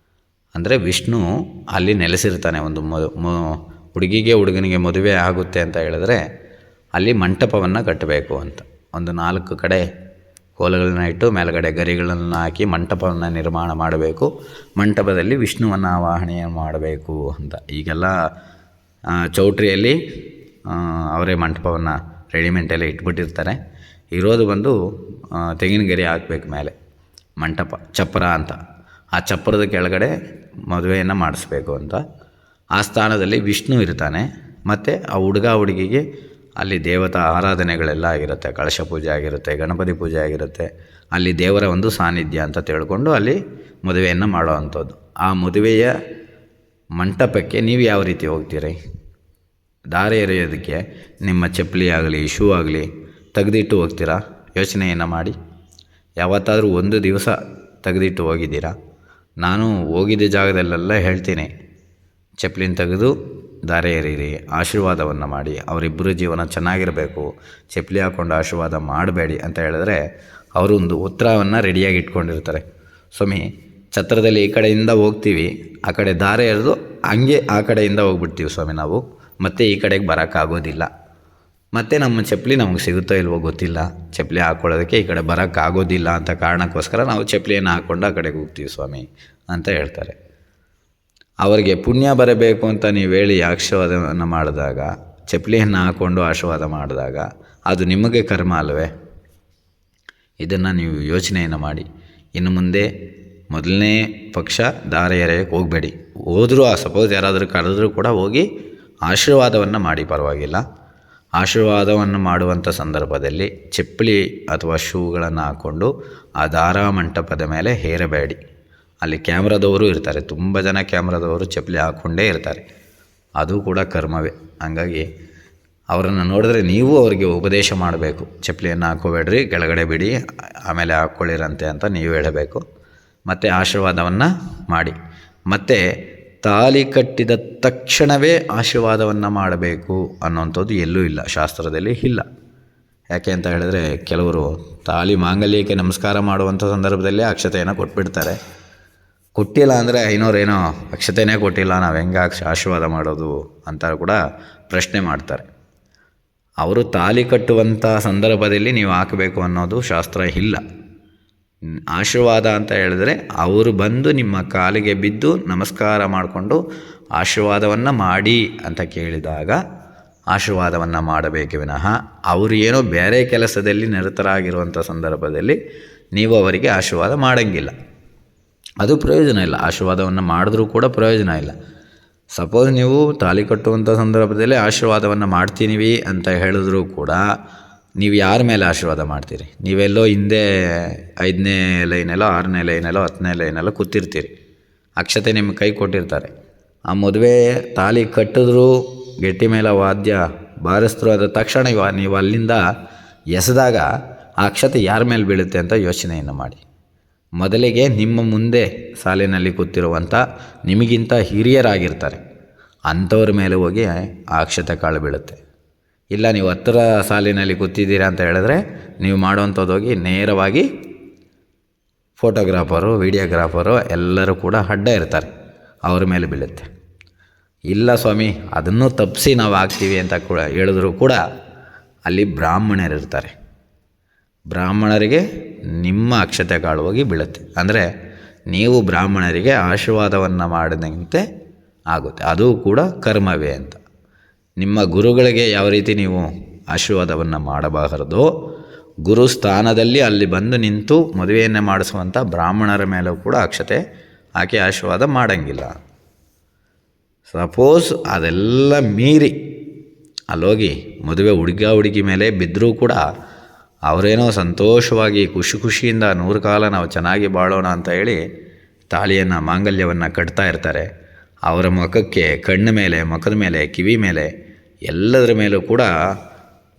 ಅಂದರೆ ವಿಷ್ಣು ಅಲ್ಲಿ ನೆಲೆಸಿರ್ತಾನೆ. ಒಂದು ಹುಡುಗಿಗೆ ಹುಡುಗನಿಗೆ ಮದುವೆ ಆಗುತ್ತೆ ಅಂತ ಹೇಳಿದ್ರೆ ಅಲ್ಲಿ ಮಂಟಪವನ್ನು ಕಟ್ಟಬೇಕು ಅಂತ. ಒಂದು 4 ಕಡೆ ಕೋಲುಗಳನ್ನ ಇಟ್ಟು ಮೇಲುಗಡೆ ಗರಿಗಳನ್ನು ಹಾಕಿ ಮಂಟಪವನ್ನು ನಿರ್ಮಾಣ ಮಾಡಬೇಕು. ಮಂಟಪದಲ್ಲಿ ವಿಷ್ಣುವನ್ನು ಆವಾಹನೆ ಮಾಡಬೇಕು ಅಂತ. ಈಗೆಲ್ಲ ಚೌಟ್ರಿಯಲ್ಲಿ ಅವರೇ ಮಂಟಪವನ್ನು ರೆಡಿಮೆಂಟೆಲ್ಲ ಇಟ್ಬಿಟ್ಟಿರ್ತಾರೆ. ಇರೋದು ಬಂದು ತೆಂಗಿನ ಗರಿ ಹಾಕ್ಬೇಕು ಮೇಲೆ ಮಂಟಪ, ಚಪ್ಪರ ಅಂತ. ಆ ಚಪ್ಪರದ ಕೆಳಗಡೆ ಮದುವೆಯನ್ನು ಮಾಡಿಸ್ಬೇಕು ಅಂತ. ಆ ಸ್ಥಾನದಲ್ಲಿ ವಿಷ್ಣು ಇರ್ತಾನೆ. ಮತ್ತು ಆ ಹುಡುಗಿಗೆ ಅಲ್ಲಿ ದೇವತಾ ಆರಾಧನೆಗಳೆಲ್ಲ ಆಗಿರುತ್ತೆ, ಕಳಶ ಪೂಜೆ ಆಗಿರುತ್ತೆ, ಗಣಪತಿ ಪೂಜೆ ಆಗಿರುತ್ತೆ. ಅಲ್ಲಿ ದೇವರ ಒಂದು ಸಾನ್ನಿಧ್ಯ ಅಂತ ತಿಳ್ಕೊಂಡು ಅಲ್ಲಿ ಮದುವೆಯನ್ನು ಮಾಡೋ ಅಂಥದ್ದು. ಆ ಮದುವೆಯ ಮಂಟಪಕ್ಕೆ ನೀವು ಯಾವ ರೀತಿ ಹೋಗ್ತೀರಿ? ದಾರೆ ಎರೆಯೋದಕ್ಕೆ ನಿಮ್ಮ ಚಪ್ಪಲಿ ಆಗಲಿ, ಶೂ ಆಗಲಿ ತೆಗೆದಿಟ್ಟು ಹೋಗ್ತೀರಾ? ಯೋಚನೆಯನ್ನು ಮಾಡಿ. ಯಾವತ್ತಾದರೂ ಒಂದು ದಿವಸ ತೆಗೆದಿಟ್ಟು ಹೋಗಿದ್ದೀರಾ? ನಾನು ಹೋಗಿದ್ದ ಜಾಗದಲ್ಲೆಲ್ಲ ಹೇಳ್ತೀನಿ, ಚಪ್ಪಲಿನ ತೆಗೆದು ದಾರೆ ಎರೀರಿ, ಆಶೀರ್ವಾದವನ್ನು ಮಾಡಿ, ಅವರಿಬ್ಬರು ಜೀವನ ಚೆನ್ನಾಗಿರಬೇಕು, ಚಪ್ಪಲಿ ಹಾಕ್ಕೊಂಡು ಆಶೀರ್ವಾದ ಮಾಡಬೇಡಿ ಅಂತ ಹೇಳಿದ್ರೆ ಅವರು ಒಂದು ಉತ್ತರವನ್ನು ರೆಡಿಯಾಗಿ ಇಟ್ಕೊಂಡಿರ್ತಾರೆ. ಸ್ವಾಮಿ, ಛತ್ರದಲ್ಲಿ ಈ ಕಡೆಯಿಂದ ಹೋಗ್ತೀವಿ, ಆ ಕಡೆ ದಾರೆ ಎರೆದು ಹಂಗೆ ಆ ಕಡೆಯಿಂದ ಹೋಗ್ಬಿಡ್ತೀವಿ ಸ್ವಾಮಿ ನಾವು, ಮತ್ತೆ ಈ ಕಡೆಗೆ ಬರೋಕ್ಕಾಗೋದಿಲ್ಲ, ಮತ್ತು ನಮ್ಮ ಚಪ್ಪಲಿ ನಮಗೆ ಸಿಗುತ್ತೋ ಇಲ್ವೋ ಗೊತ್ತಿಲ್ಲ, ಚಪ್ಪಲಿ ಹಾಕ್ಕೊಳ್ಳೋದಕ್ಕೆ ಈ ಕಡೆ ಬರೋಕ್ಕಾಗೋದಿಲ್ಲ ಅಂತ ಕಾರಣಕ್ಕೋಸ್ಕರ ನಾವು ಚಪ್ಪಲಿಯನ್ನು ಹಾಕ್ಕೊಂಡು ಆ ಕಡೆಗೆ ಹೋಗ್ತೀವಿ ಸ್ವಾಮಿ ಅಂತ ಹೇಳ್ತಾರೆ. ಅವರಿಗೆ ಪುಣ್ಯ ಬರಬೇಕು ಅಂತ ನೀವು ಹೇಳಿ ಆಶೀರ್ವಾದವನ್ನು ಮಾಡಿದಾಗ, ಚಪ್ಪಲಿಯನ್ನು ಹಾಕ್ಕೊಂಡು ಆಶೀರ್ವಾದ ಮಾಡಿದಾಗ ಅದು ನಿಮಗೆ ಕರ್ಮ ಅಲ್ಲವೇ? ಇದನ್ನು ನೀವು ಯೋಚನೆಯನ್ನು ಮಾಡಿ. ಇನ್ನು ಮುಂದೆ ಮೊದಲನೇ ಪಕ್ಷ ದಾರೆ ಎರೆಯೋಕ್ಕೆ ಹೋಗಬೇಡಿ. ಹೋದರೂ ಸಪೋಸ್ ಯಾರಾದರೂ ಕರೆದ್ರೂ ಕೂಡ ಹೋಗಿ ಆಶೀರ್ವಾದವನ್ನು ಮಾಡಿ, ಪರವಾಗಿಲ್ಲ. ಆಶೀರ್ವಾದವನ್ನು ಮಾಡುವಂಥ ಸಂದರ್ಭದಲ್ಲಿ ಚಪ್ಪಲಿ ಅಥವಾ ಶೂಗಳನ್ನು ಹಾಕ್ಕೊಂಡು ಆ ದಾರ ಮಂಟಪದ ಮೇಲೆ ಹೇರಬೇಡಿ. ಅಲ್ಲಿ ಕ್ಯಾಮ್ರಾದವರು ಇರ್ತಾರೆ, ತುಂಬ ಜನ ಕ್ಯಾಮ್ರಾದವರು ಚಪ್ಪಲಿ ಹಾಕ್ಕೊಂಡೇ ಇರ್ತಾರೆ, ಅದು ಕೂಡ ಕರ್ಮವೇ. ಹಂಗಾಗಿ ಅವರನ್ನು ನೋಡಿದ್ರೆ ನೀವು ಅವರಿಗೆ ಉಪದೇಶ ಮಾಡಬೇಕು, ಚಪ್ಪಲಿಯನ್ನು ಹಾಕ್ಕೋಬೇಡ್ರಿ, ಕೆಳಗಡೆ ಬಿಡಿ, ಆಮೇಲೆ ಹಾಕ್ಕೊಳ್ಳಿರಂತೆ ಅಂತ ನೀವು ಹೇಳಬೇಕು. ಮತ್ತು ಆಶೀರ್ವಾದವನ್ನು ಮಾಡಿ. ಮತ್ತು ತಾಳಿ ಕಟ್ಟಿದ ತಕ್ಷಣವೇ ಆಶೀರ್ವಾದವನ್ನು ಮಾಡಬೇಕು ಅನ್ನೋಂಥದ್ದು ಎಲ್ಲೂ ಇಲ್ಲ, ಶಾಸ್ತ್ರದಲ್ಲಿ ಇಲ್ಲ. ಯಾಕೆ ಅಂತ ಹೇಳಿದ್ರೆ ಕೆಲವರು ತಾಳಿ ಮಾಂಗಲ್ಯಕ್ಕೆ ನಮಸ್ಕಾರ ಮಾಡುವಂಥ ಸಂದರ್ಭದಲ್ಲೇ ಅಕ್ಷತೆಯನ್ನು ಕೊಟ್ಬಿಡ್ತಾರೆ. ಕೊಟ್ಟಿಲ್ಲ ಅಂದರೆ ಐನೋರೇನೋ ಅಕ್ಷತೆಯೇ ಕೊಟ್ಟಿಲ್ಲ, ನಾವು ಹೆಂಗೆ ಆಶೀರ್ವಾದ ಮಾಡೋದು ಅಂತ ಕೂಡ ಪ್ರಶ್ನೆ ಮಾಡ್ತಾರೆ. ಅವರು ತಾಳಿ ಕಟ್ಟುವಂಥ ಸಂದರ್ಭದಲ್ಲಿ ನೀವು ಹಾಕಬೇಕು ಅನ್ನೋದು ಶಾಸ್ತ್ರ ಇಲ್ಲ. ಆಶೀರ್ವಾದ ಅಂತ ಹೇಳಿದ್ರೆ ಅವರು ಬಂದು ನಿಮ್ಮ ಕಾಲಿಗೆ ಬಿದ್ದು ನಮಸ್ಕಾರ ಮಾಡಿಕೊಂಡು ಆಶೀರ್ವಾದವನ್ನು ಮಾಡಿ ಅಂತ ಕೇಳಿದಾಗ ಆಶೀರ್ವಾದವನ್ನು ಮಾಡಬೇಕೆ ವಿನಃ ಅವರು ಏನೋ ಬೇರೆ ಕೆಲಸದಲ್ಲಿ ನಿರತರಾಗಿರುವಂಥ ಸಂದರ್ಭದಲ್ಲಿ ನೀವು ಅವರಿಗೆ ಆಶೀರ್ವಾದ ಮಾಡೋಂಗಿಲ್ಲ. ಅದು ಪ್ರಯೋಜನ ಇಲ್ಲ. ಆಶೀರ್ವಾದವನ್ನು ಮಾಡಿದ್ರೂ ಕೂಡ ಪ್ರಯೋಜನ ಇಲ್ಲ. ಸಪೋಸ್ ನೀವು ತಾಳಿ ಕಟ್ಟುವಂಥ ಸಂದರ್ಭದಲ್ಲಿ ಆಶೀರ್ವಾದವನ್ನು ಮಾಡ್ತೀನಿವಿ ಅಂತ ಹೇಳಿದ್ರೂ ಕೂಡ ನೀವು ಯಾರ ಮೇಲೆ ಆಶೀರ್ವಾದ ಮಾಡ್ತೀರಿ? ನೀವೆಲ್ಲೋ ಹಿಂದೆ 5ನೇ ಲೈನಲ್ಲೋ 6ನೇ ಲೈನಲ್ಲೋ 10ನೇ ಲೈನಲ್ಲೋ ಕೂತಿರ್ತೀರಿ, ಅಕ್ಷತೆ ನಿಮ್ಮ ಕೈ ಕೊಟ್ಟಿರ್ತಾರೆ. ಆ ಮದುವೆ ತಾಳಿ ಕಟ್ಟಿದ್ರು, ಗಟ್ಟಿ ಮೇಲೆ ವಾದ್ಯ ಬಾರಿಸಿದ್ರು, ಅದ ತಕ್ಷಣ ನೀವು ಅಲ್ಲಿಂದ ಎಸೆದಾಗ ಆ ಅಕ್ಷತೆ ಯಾರ ಮೇಲೆ ಬೀಳುತ್ತೆ ಅಂತ ಯೋಚನೆಯನ್ನು ಮಾಡಿ. ಮೊದಲಿಗೆ ನಿಮ್ಮ ಮುಂದೆ ಸಾಲಿನಲ್ಲಿ ಕೂತಿರುವಂಥ ನಿಮಗಿಂತ ಹಿರಿಯರಾಗಿರ್ತಾರೆ, ಅಂಥವ್ರ ಮೇಲೆ ಹೋಗಿ ಆ ಅಕ್ಷತೆ ಕಾಳು ಬೀಳುತ್ತೆ. ಇಲ್ಲ ನೀವು ಹತ್ತಿರ ಸಾಲಿನಲ್ಲಿ ಕೂತಿದ್ದೀರಾ ಅಂತ ಹೇಳಿದ್ರೆ ನೀವು ಮಾಡುವಂಥದ್ದು ಹೋಗಿ ನೇರವಾಗಿ ಫೋಟೋಗ್ರಾಫರು, ವಿಡಿಯೋಗ್ರಾಫರು ಎಲ್ಲರೂ ಕೂಡ ಅಡ್ಡ ಇರ್ತಾರೆ, ಅವ್ರ ಮೇಲೆ ಬೀಳುತ್ತೆ. ಇಲ್ಲ ಸ್ವಾಮಿ ಅದನ್ನು ತಪ್ಪಿಸಿ ನಾವು ಆಗ್ತೀವಿ ಅಂತ ಕೂಡ ಹೇಳಿದ್ರು ಕೂಡ ಅಲ್ಲಿ ಬ್ರಾಹ್ಮಣರಿರ್ತಾರೆ, ಬ್ರಾಹ್ಮಣರಿಗೆ ನಿಮ್ಮ ಅಕ್ಷತೆ ಕಾಳು ಹೋಗಿ ಬೀಳುತ್ತೆ. ಅಂದರೆ ನೀವು ಬ್ರಾಹ್ಮಣರಿಗೆ ಆಶೀರ್ವಾದವನ್ನು ಮಾಡಿದಂತೆ ಆಗುತ್ತೆ, ಅದು ಕೂಡ ಕರ್ಮವೇ ಅಂತ. ನಿಮ್ಮ ಗುರುಗಳಿಗೆ ಯಾವ ರೀತಿ ನೀವು ಆಶೀರ್ವಾದವನ್ನು ಮಾಡಬಾರದೋ, ಗುರು ಸ್ಥಾನದಲ್ಲಿ ಅಲ್ಲಿ ಬಂದು ನಿಂತು ಮದುವೆಯನ್ನು ಮಾಡಿಸುವಂಥ ಬ್ರಾಹ್ಮಣರ ಮೇಲೂ ಕೂಡ ಅಕ್ಷತೆ ಹಾಕಿ ಆಶೀರ್ವಾದ ಮಾಡೋಂಗಿಲ್ಲ. ಸಪೋಸ್ ಅದೆಲ್ಲ ಮೀರಿ ಅಲ್ಲೋಗಿ ಮದುವೆ ಹುಡುಗಿ ಮೇಲೆ ಬಿದ್ದರೂ ಕೂಡ ಅವರೇನೋ ಸಂತೋಷವಾಗಿ ಖುಷಿಯಿಂದ 100 ಕಾಲ ನಾವು ಚೆನ್ನಾಗಿ ಬಾಳೋಣ ಅಂತ ಹೇಳಿ ತಾಳಿಯನ್ನು ಮಾಂಗಲ್ಯವನ್ನು ಕಟ್ತಾ ಇರ್ತಾರೆ. ಅವರ ಮುಖಕ್ಕೆ, ಕಣ್ಣು ಮೇಲೆ, ಮುಖದ ಮೇಲೆ, ಕಿವಿ ಮೇಲೆ ಎಲ್ಲದರ ಮೇಲೂ ಕೂಡ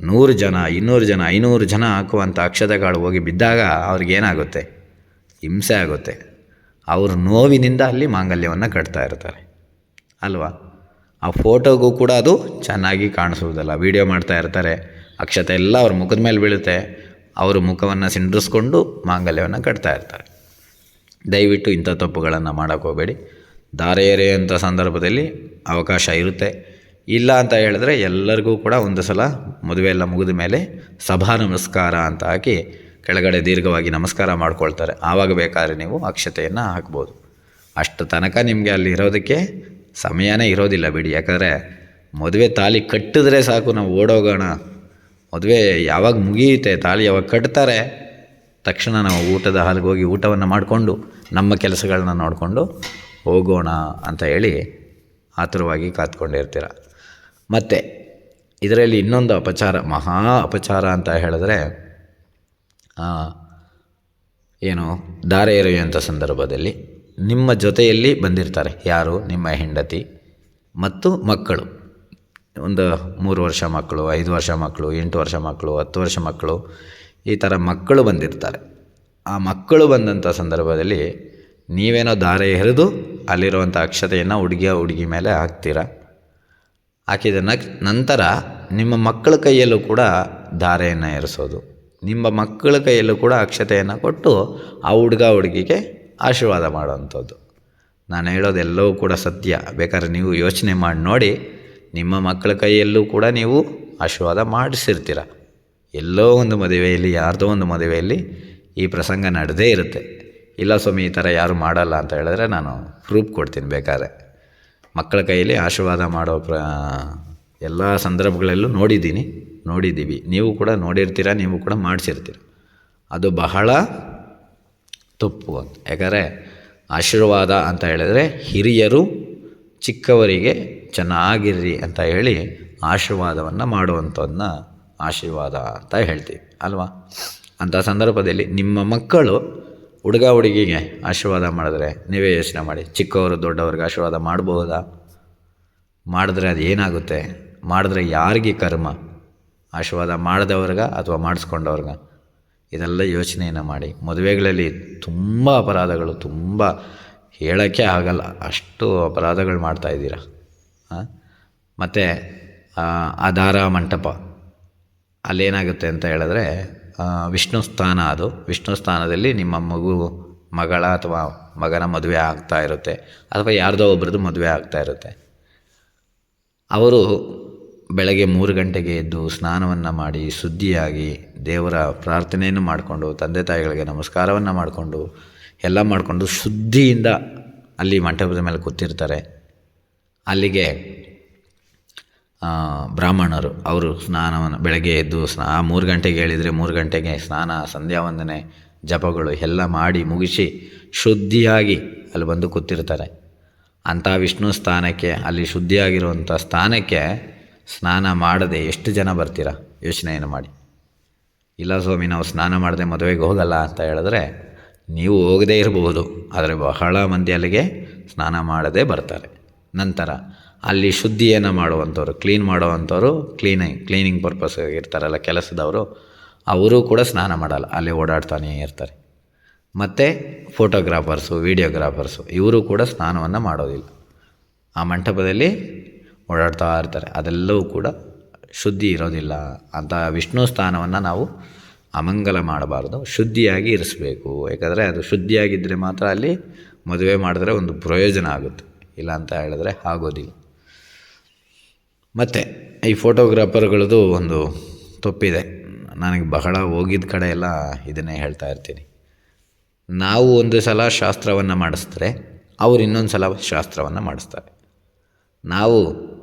100 ಜನ, 200 ಜನ, 500 ಜನ ಹಾಕುವಂಥ ಅಕ್ಷತೆಗಳು ಹೋಗಿ ಬಿದ್ದಾಗ ಅವ್ರಿಗೇನಾಗುತ್ತೆ? ಹಿಂಸೆ ಆಗುತ್ತೆ. ಅವರು ನೋವಿನಿಂದ ಅಲ್ಲಿ ಮಾಂಗಲ್ಯವನ್ನು ಕಟ್ತಾ ಇರ್ತಾರೆ ಅಲ್ವಾ? ಆ ಫೋಟೋಗೂ ಕೂಡ ಅದು ಚೆನ್ನಾಗಿ ಕಾಣಿಸುವುದಲ್ಲ. ವೀಡಿಯೋ ಮಾಡ್ತಾ ಇರ್ತಾರೆ, ಅಕ್ಷತೆ ಎಲ್ಲ ಅವ್ರ ಮುಖದ ಮೇಲೆ ಬೀಳುತ್ತೆ, ಅವರು ಮುಖವನ್ನು ಸಿಂಡ್ರಿಸ್ಕೊಂಡು ಮಾಂಗಲ್ಯವನ್ನು ಕಟ್ತಾ ಇರ್ತಾರೆ. ದಯವಿಟ್ಟು ಇಂಥ ತಪ್ಪುಗಳನ್ನು ಮಾಡೋಕ್ಕೆ ಹೋಗಬೇಡಿ. ದಾರೆ ಎರೆಯುವಂಥ ಸಂದರ್ಭದಲ್ಲಿ ಅವಕಾಶ ಇರುತ್ತೆ. ಇಲ್ಲ ಅಂತ ಹೇಳಿದ್ರೆ ಎಲ್ಲರಿಗೂ ಕೂಡ ಒಂದು ಸಲ ಮದುವೆ ಎಲ್ಲ ಮುಗಿದ ಮೇಲೆ ಸಭಾ ನಮಸ್ಕಾರ ಅಂತ ಹಾಕಿ ಕೆಳಗಡೆ ದೀರ್ಘವಾಗಿ ನಮಸ್ಕಾರ ಮಾಡ್ಕೊಳ್ತಾರೆ. ಆವಾಗ ಬೇಕಾದರೆ ನೀವು ಅಕ್ಷತೆಯನ್ನು ಹಾಕ್ಬೋದು. ಅಷ್ಟು ತನಕ ನಿಮಗೆ ಅಲ್ಲಿ ಇರೋದಕ್ಕೆ ಸಮಯನೇ ಇರೋದಿಲ್ಲ ಬಿಡಿ. ಯಾಕಂದರೆ ಮದುವೆ ತಾಳಿ ಕಟ್ಟಿದ್ರೆ ಸಾಕು ನಾವು ಓಡೋಗೋಣ. ಮದುವೆ ಯಾವಾಗ ಮುಗಿಯುತ್ತೆ, ತಾಳಿ ಯಾವಾಗ ಕಟ್ತಾರೆ, ತಕ್ಷಣ ನಾವು ಊಟದ ಹಾಲಿಗೆ ಹೋಗಿ ಊಟವನ್ನು ಮಾಡಿಕೊಂಡು ನಮ್ಮ ಕೆಲಸಗಳನ್ನ ನೋಡಿಕೊಂಡು ಹೋಗೋಣ ಅಂತ ಹೇಳಿ ಆತುರವಾಗಿ ಕಾತ್ಕೊಂಡಿರ್ತೀರ. ಮತ್ತು ಇದರಲ್ಲಿ ಇನ್ನೊಂದು ಅಪಚಾರ, ಮಹಾ ಅಪಚಾರ ಅಂತ ಹೇಳಿದ್ರೆ, ಏನು, ಧಾರೆ ಎರೆಯುವಂಥ ಸಂದರ್ಭದಲ್ಲಿ ನಿಮ್ಮ ಜೊತೆಯಲ್ಲಿ ಬಂದಿರ್ತಾರೆ ಯಾರು, ನಿಮ್ಮ ಹೆಂಡತಿ ಮತ್ತು ಮಕ್ಕಳು. ಒಂದು 3 ವರ್ಷ ಮಕ್ಕಳು, 5 ವರ್ಷ ಮಕ್ಕಳು, 8 ವರ್ಷ ಮಕ್ಕಳು, 10 ವರ್ಷ ಮಕ್ಕಳು, ಈ ಥರ ಮಕ್ಕಳು ಬಂದಿರ್ತಾರೆ. ಆ ಮಕ್ಕಳು ಬಂದಂಥ ಸಂದರ್ಭದಲ್ಲಿ ನೀವೇನೋ ಧಾರೆ ಎರೆದು ಅಲ್ಲಿರುವಂಥ ಅಕ್ಷತೆಯನ್ನು ಹುಡುಗಿ ಮೇಲೆ ಹಾಕ್ತೀರ. ಹಾಕಿದ ನಂತರ ನಿಮ್ಮ ಮಕ್ಕಳ ಕೈಯಲ್ಲೂ ಕೂಡ ಧಾರೆಯನ್ನು ಎರೆಸೋದು, ನಿಮ್ಮ ಮಕ್ಕಳ ಕೈಯಲ್ಲೂ ಕೂಡ ಅಕ್ಷತೆಯನ್ನು ಕೊಟ್ಟು ಆ ಹುಡುಗಿಗೆ ಆಶೀರ್ವಾದ ಮಾಡುವಂಥದ್ದು. ನಾನು ಹೇಳೋದೆಲ್ಲವೂ ಕೂಡ ಸತ್ಯ. ಬೇಕಾದ್ರೆ ನೀವು ಯೋಚನೆ ಮಾಡಿ ನೋಡಿ, ನಿಮ್ಮ ಮಕ್ಕಳ ಕೈಯಲ್ಲೂ ಕೂಡ ನೀವು ಆಶೀರ್ವಾದ ಮಾಡಿಸಿರ್ತೀರ. ಎಲ್ಲೋ ಒಂದು ಮದುವೆಯಲ್ಲಿ, ಯಾರ್ದೋ ಒಂದು ಮದುವೆಯಲ್ಲಿ ಈ ಪ್ರಸಂಗ ನಡೆದೇ ಇರುತ್ತೆ. ಇಲ್ಲ ಸ್ವಾಮಿ, ಈ ಥರ ಯಾರು ಮಾಡಲ್ಲ ಅಂತ ಹೇಳಿದ್ರೆ ನಾನು ಪ್ರೂಫ್ ಕೊಡ್ತೀನಿ ಬೇಕಾದ್ರೆ. ಮಕ್ಕಳ ಕೈಯಲ್ಲಿ ಆಶೀರ್ವಾದ ಮಾಡೋ ಎಲ್ಲ ಸಂದರ್ಭಗಳಲ್ಲೂ ನೋಡಿದ್ದೀವಿ. ನೀವು ಕೂಡ ನೋಡಿರ್ತೀರ, ನೀವು ಕೂಡ ಮಾಡಿಸಿರ್ತೀರ. ಅದು ಬಹಳ ತಪ್ಪು ಅಂತ. ಯಾಕಂದರೆ ಆಶೀರ್ವಾದ ಅಂತ ಹೇಳಿದ್ರೆ ಹಿರಿಯರು ಚಿಕ್ಕವರಿಗೆ ಚೆನ್ನಾಗಿರ್ರಿ ಅಂತ ಹೇಳಿ ಆಶೀರ್ವಾದವನ್ನು ಮಾಡುವಂಥದ್ದನ್ನ ಆಶೀರ್ವಾದ ಅಂತ ಹೇಳ್ತೀವಿ ಅಲ್ವಾ. ಅಂಥ ಸಂದರ್ಭದಲ್ಲಿ ನಿಮ್ಮ ಮಕ್ಕಳು ಹುಡುಗಿಗೆ ಆಶೀರ್ವಾದ ಮಾಡಿದ್ರೆ ನೀವೇ ಯೋಚನೆ ಮಾಡಿ, ಚಿಕ್ಕವರು ದೊಡ್ಡವ್ರಿಗೆ ಆಶೀರ್ವಾದ ಮಾಡಬಹುದಾ? ಮಾಡಿದ್ರೆ ಅದು ಏನಾಗುತ್ತೆ? ಮಾಡಿದ್ರೆ ಯಾರಿಗೆ ಕರ್ಮ? ಆಶೀರ್ವಾದ ಮಾಡಿದವ್ರಿಗೆ ಅಥವಾ ಮಾಡಿಸ್ಕೊಂಡವ್ರಿಗೆ? ಇದೆಲ್ಲ ಯೋಚನೆಯನ್ನು ಮಾಡಿ. ಮದುವೆಗಳಲ್ಲಿ ತುಂಬ ಅಪರಾಧಗಳು, ತುಂಬ ಹೇಳೋಕ್ಕೆ ಆಗಲ್ಲ, ಅಷ್ಟು ಅಪರಾಧಗಳು ಮಾಡ್ತಾಯಿದ್ದೀರ. ಮತ್ತು ಆಧಾರ ಮಂಟಪ ಅಲ್ಲೇನಾಗುತ್ತೆ ಅಂತ ಹೇಳಿದ್ರೆ, ವಿಷ್ಣು ಸ್ಥಾನ, ಅದು ವಿಷ್ಣು ಸ್ಥಾನದಲ್ಲಿ ನಿಮ್ಮ ಮಗಳ ಅಥವಾ ಮಗನ ಮದುವೆ ಆಗ್ತಾ ಇರುತ್ತೆ, ಅಥವಾ ಯಾರ್ದೋ ಒಬ್ರದ್ದು ಮದುವೆ ಆಗ್ತಾ ಇರುತ್ತೆ. ಅವರು ಬೆಳಗ್ಗೆ 3 ಗಂಟೆಗೆ ಎದ್ದು ಸ್ನಾನವನ್ನು ಮಾಡಿ ಶುದ್ಧಿಯಾಗಿ ದೇವರ ಪ್ರಾರ್ಥನೆಯನ್ನು ಮಾಡಿಕೊಂಡು ತಂದೆ ತಾಯಿಗಳಿಗೆ ನಮಸ್ಕಾರವನ್ನು ಮಾಡಿಕೊಂಡು ಎಲ್ಲ ಮಾಡಿಕೊಂಡು ಶುದ್ಧಿಯಿಂದ ಅಲ್ಲಿ ಮಂಟಪದ ಮೇಲೆ ಕೂತಿರ್ತಾರೆ. ಅಲ್ಲಿಗೆ ಬ್ರಾಹ್ಮಣರು ಅವರು ಸ್ನಾನವನ್ನು ಬೆಳಗ್ಗೆ ಎದ್ದು 3 ಗಂಟೆಗೆ ಹೇಳಿದರೆ 3 ಗಂಟೆಗೆ ಸ್ನಾನ, ಸಂಧ್ಯಾ ವಂದನೆ, ಜಪಗಳು ಎಲ್ಲ ಮಾಡಿ ಮುಗಿಸಿ ಶುದ್ಧಿಯಾಗಿ ಅಲ್ಲಿ ಬಂದು ಕೂತಿರ್ತಾರೆ. ಅಂಥ ವಿಷ್ಣು ಸ್ಥಾನಕ್ಕೆ, ಅಲ್ಲಿ ಶುದ್ಧಿಯಾಗಿರುವಂಥ ಸ್ಥಾನಕ್ಕೆ ಸ್ನಾನ ಮಾಡದೆ ಎಷ್ಟು ಜನ ಬರ್ತೀರಾ? ಯೋಚನೆಯನ್ನು ಮಾಡಿ. ಇಲ್ಲ ಸ್ವಾಮಿ, ನಾವು ಸ್ನಾನ ಮಾಡದೆ ಮದುವೆಗೆ ಹೋಗಲ್ಲ ಅಂತ ಹೇಳಿದ್ರೆ ನೀವು ಹೋಗದೇ ಇರಬಹುದು, ಆದರೆ ಬಹಳ ಮಂದಿ ಅಲ್ಲಿಗೆ ಸ್ನಾನ ಮಾಡದೆ ಬರ್ತಾರೆ. ನಂತರ ಅಲ್ಲಿ ಶುದ್ಧಿಯನ್ನು ಮಾಡುವಂಥವ್ರು, ಕ್ಲೀನ್ ಮಾಡುವಂಥವ್ರು, ಕ್ಲೀನಿಂಗ್ ಪರ್ಪಸ್ ಇರ್ತಾರಲ್ಲ ಕೆಲಸದವರು, ಅವರು ಕೂಡ ಸ್ನಾನ ಮಾಡಲ್ಲ, ಅಲ್ಲಿ ಓಡಾಡ್ತಾನೇ ಇರ್ತಾರೆ. ಮತ್ತು ಫೋಟೋಗ್ರಾಫರ್ಸು, ವೀಡಿಯೋಗ್ರಾಫರ್ಸು, ಇವರು ಕೂಡ ಸ್ನಾನವನ್ನು ಮಾಡೋದಿಲ್ಲ, ಆ ಮಂಟಪದಲ್ಲಿ ಓಡಾಡ್ತಾ ಇರ್ತಾರೆ. ಅದೆಲ್ಲವೂ ಕೂಡ ಶುದ್ಧಿ ಇರೋದಿಲ್ಲ. ಅಂತ ವಿಷ್ಣು ಸ್ಥಾನವನ್ನು ನಾವು ಅಮಂಗಲ ಮಾಡಬಾರ್ದು, ಶುದ್ಧಿಯಾಗಿ ಇರಿಸಬೇಕು. ಯಾಕಂದರೆ ಅದು ಶುದ್ಧಿಯಾಗಿದ್ದರೆ ಮಾತ್ರ ಅಲ್ಲಿ ಮದುವೆ ಮಾಡಿದ್ರೆ ಒಂದು ಪ್ರಯೋಜನ ಆಗುತ್ತೆ, ಇಲ್ಲ ಅಂತ ಹೇಳಿದ್ರೆ ಆಗೋದಿಲ್ಲ. ಮತ್ತು ಈ ಫೋಟೋಗ್ರಾಫರ್ಗಳದ್ದು ಒಂದು ತಪ್ಪಿದೆ. ನನಗೆ ಬಹಳ ಹೋಗಿದ್ದ ಕಡೆ ಎಲ್ಲ ಇದನ್ನೇ ಹೇಳ್ತಾ ಇರ್ತೀನಿ. ನಾವು ಒಂದು ಸಲ ಶಾಸ್ತ್ರವನ್ನು ಮಾಡಿಸಿದ್ರೆ ಅವ್ರು ಇನ್ನೊಂದು ಸಲ ಶಾಸ್ತ್ರವನ್ನು ಮಾಡಿಸ್ತಾರೆ. ನಾವು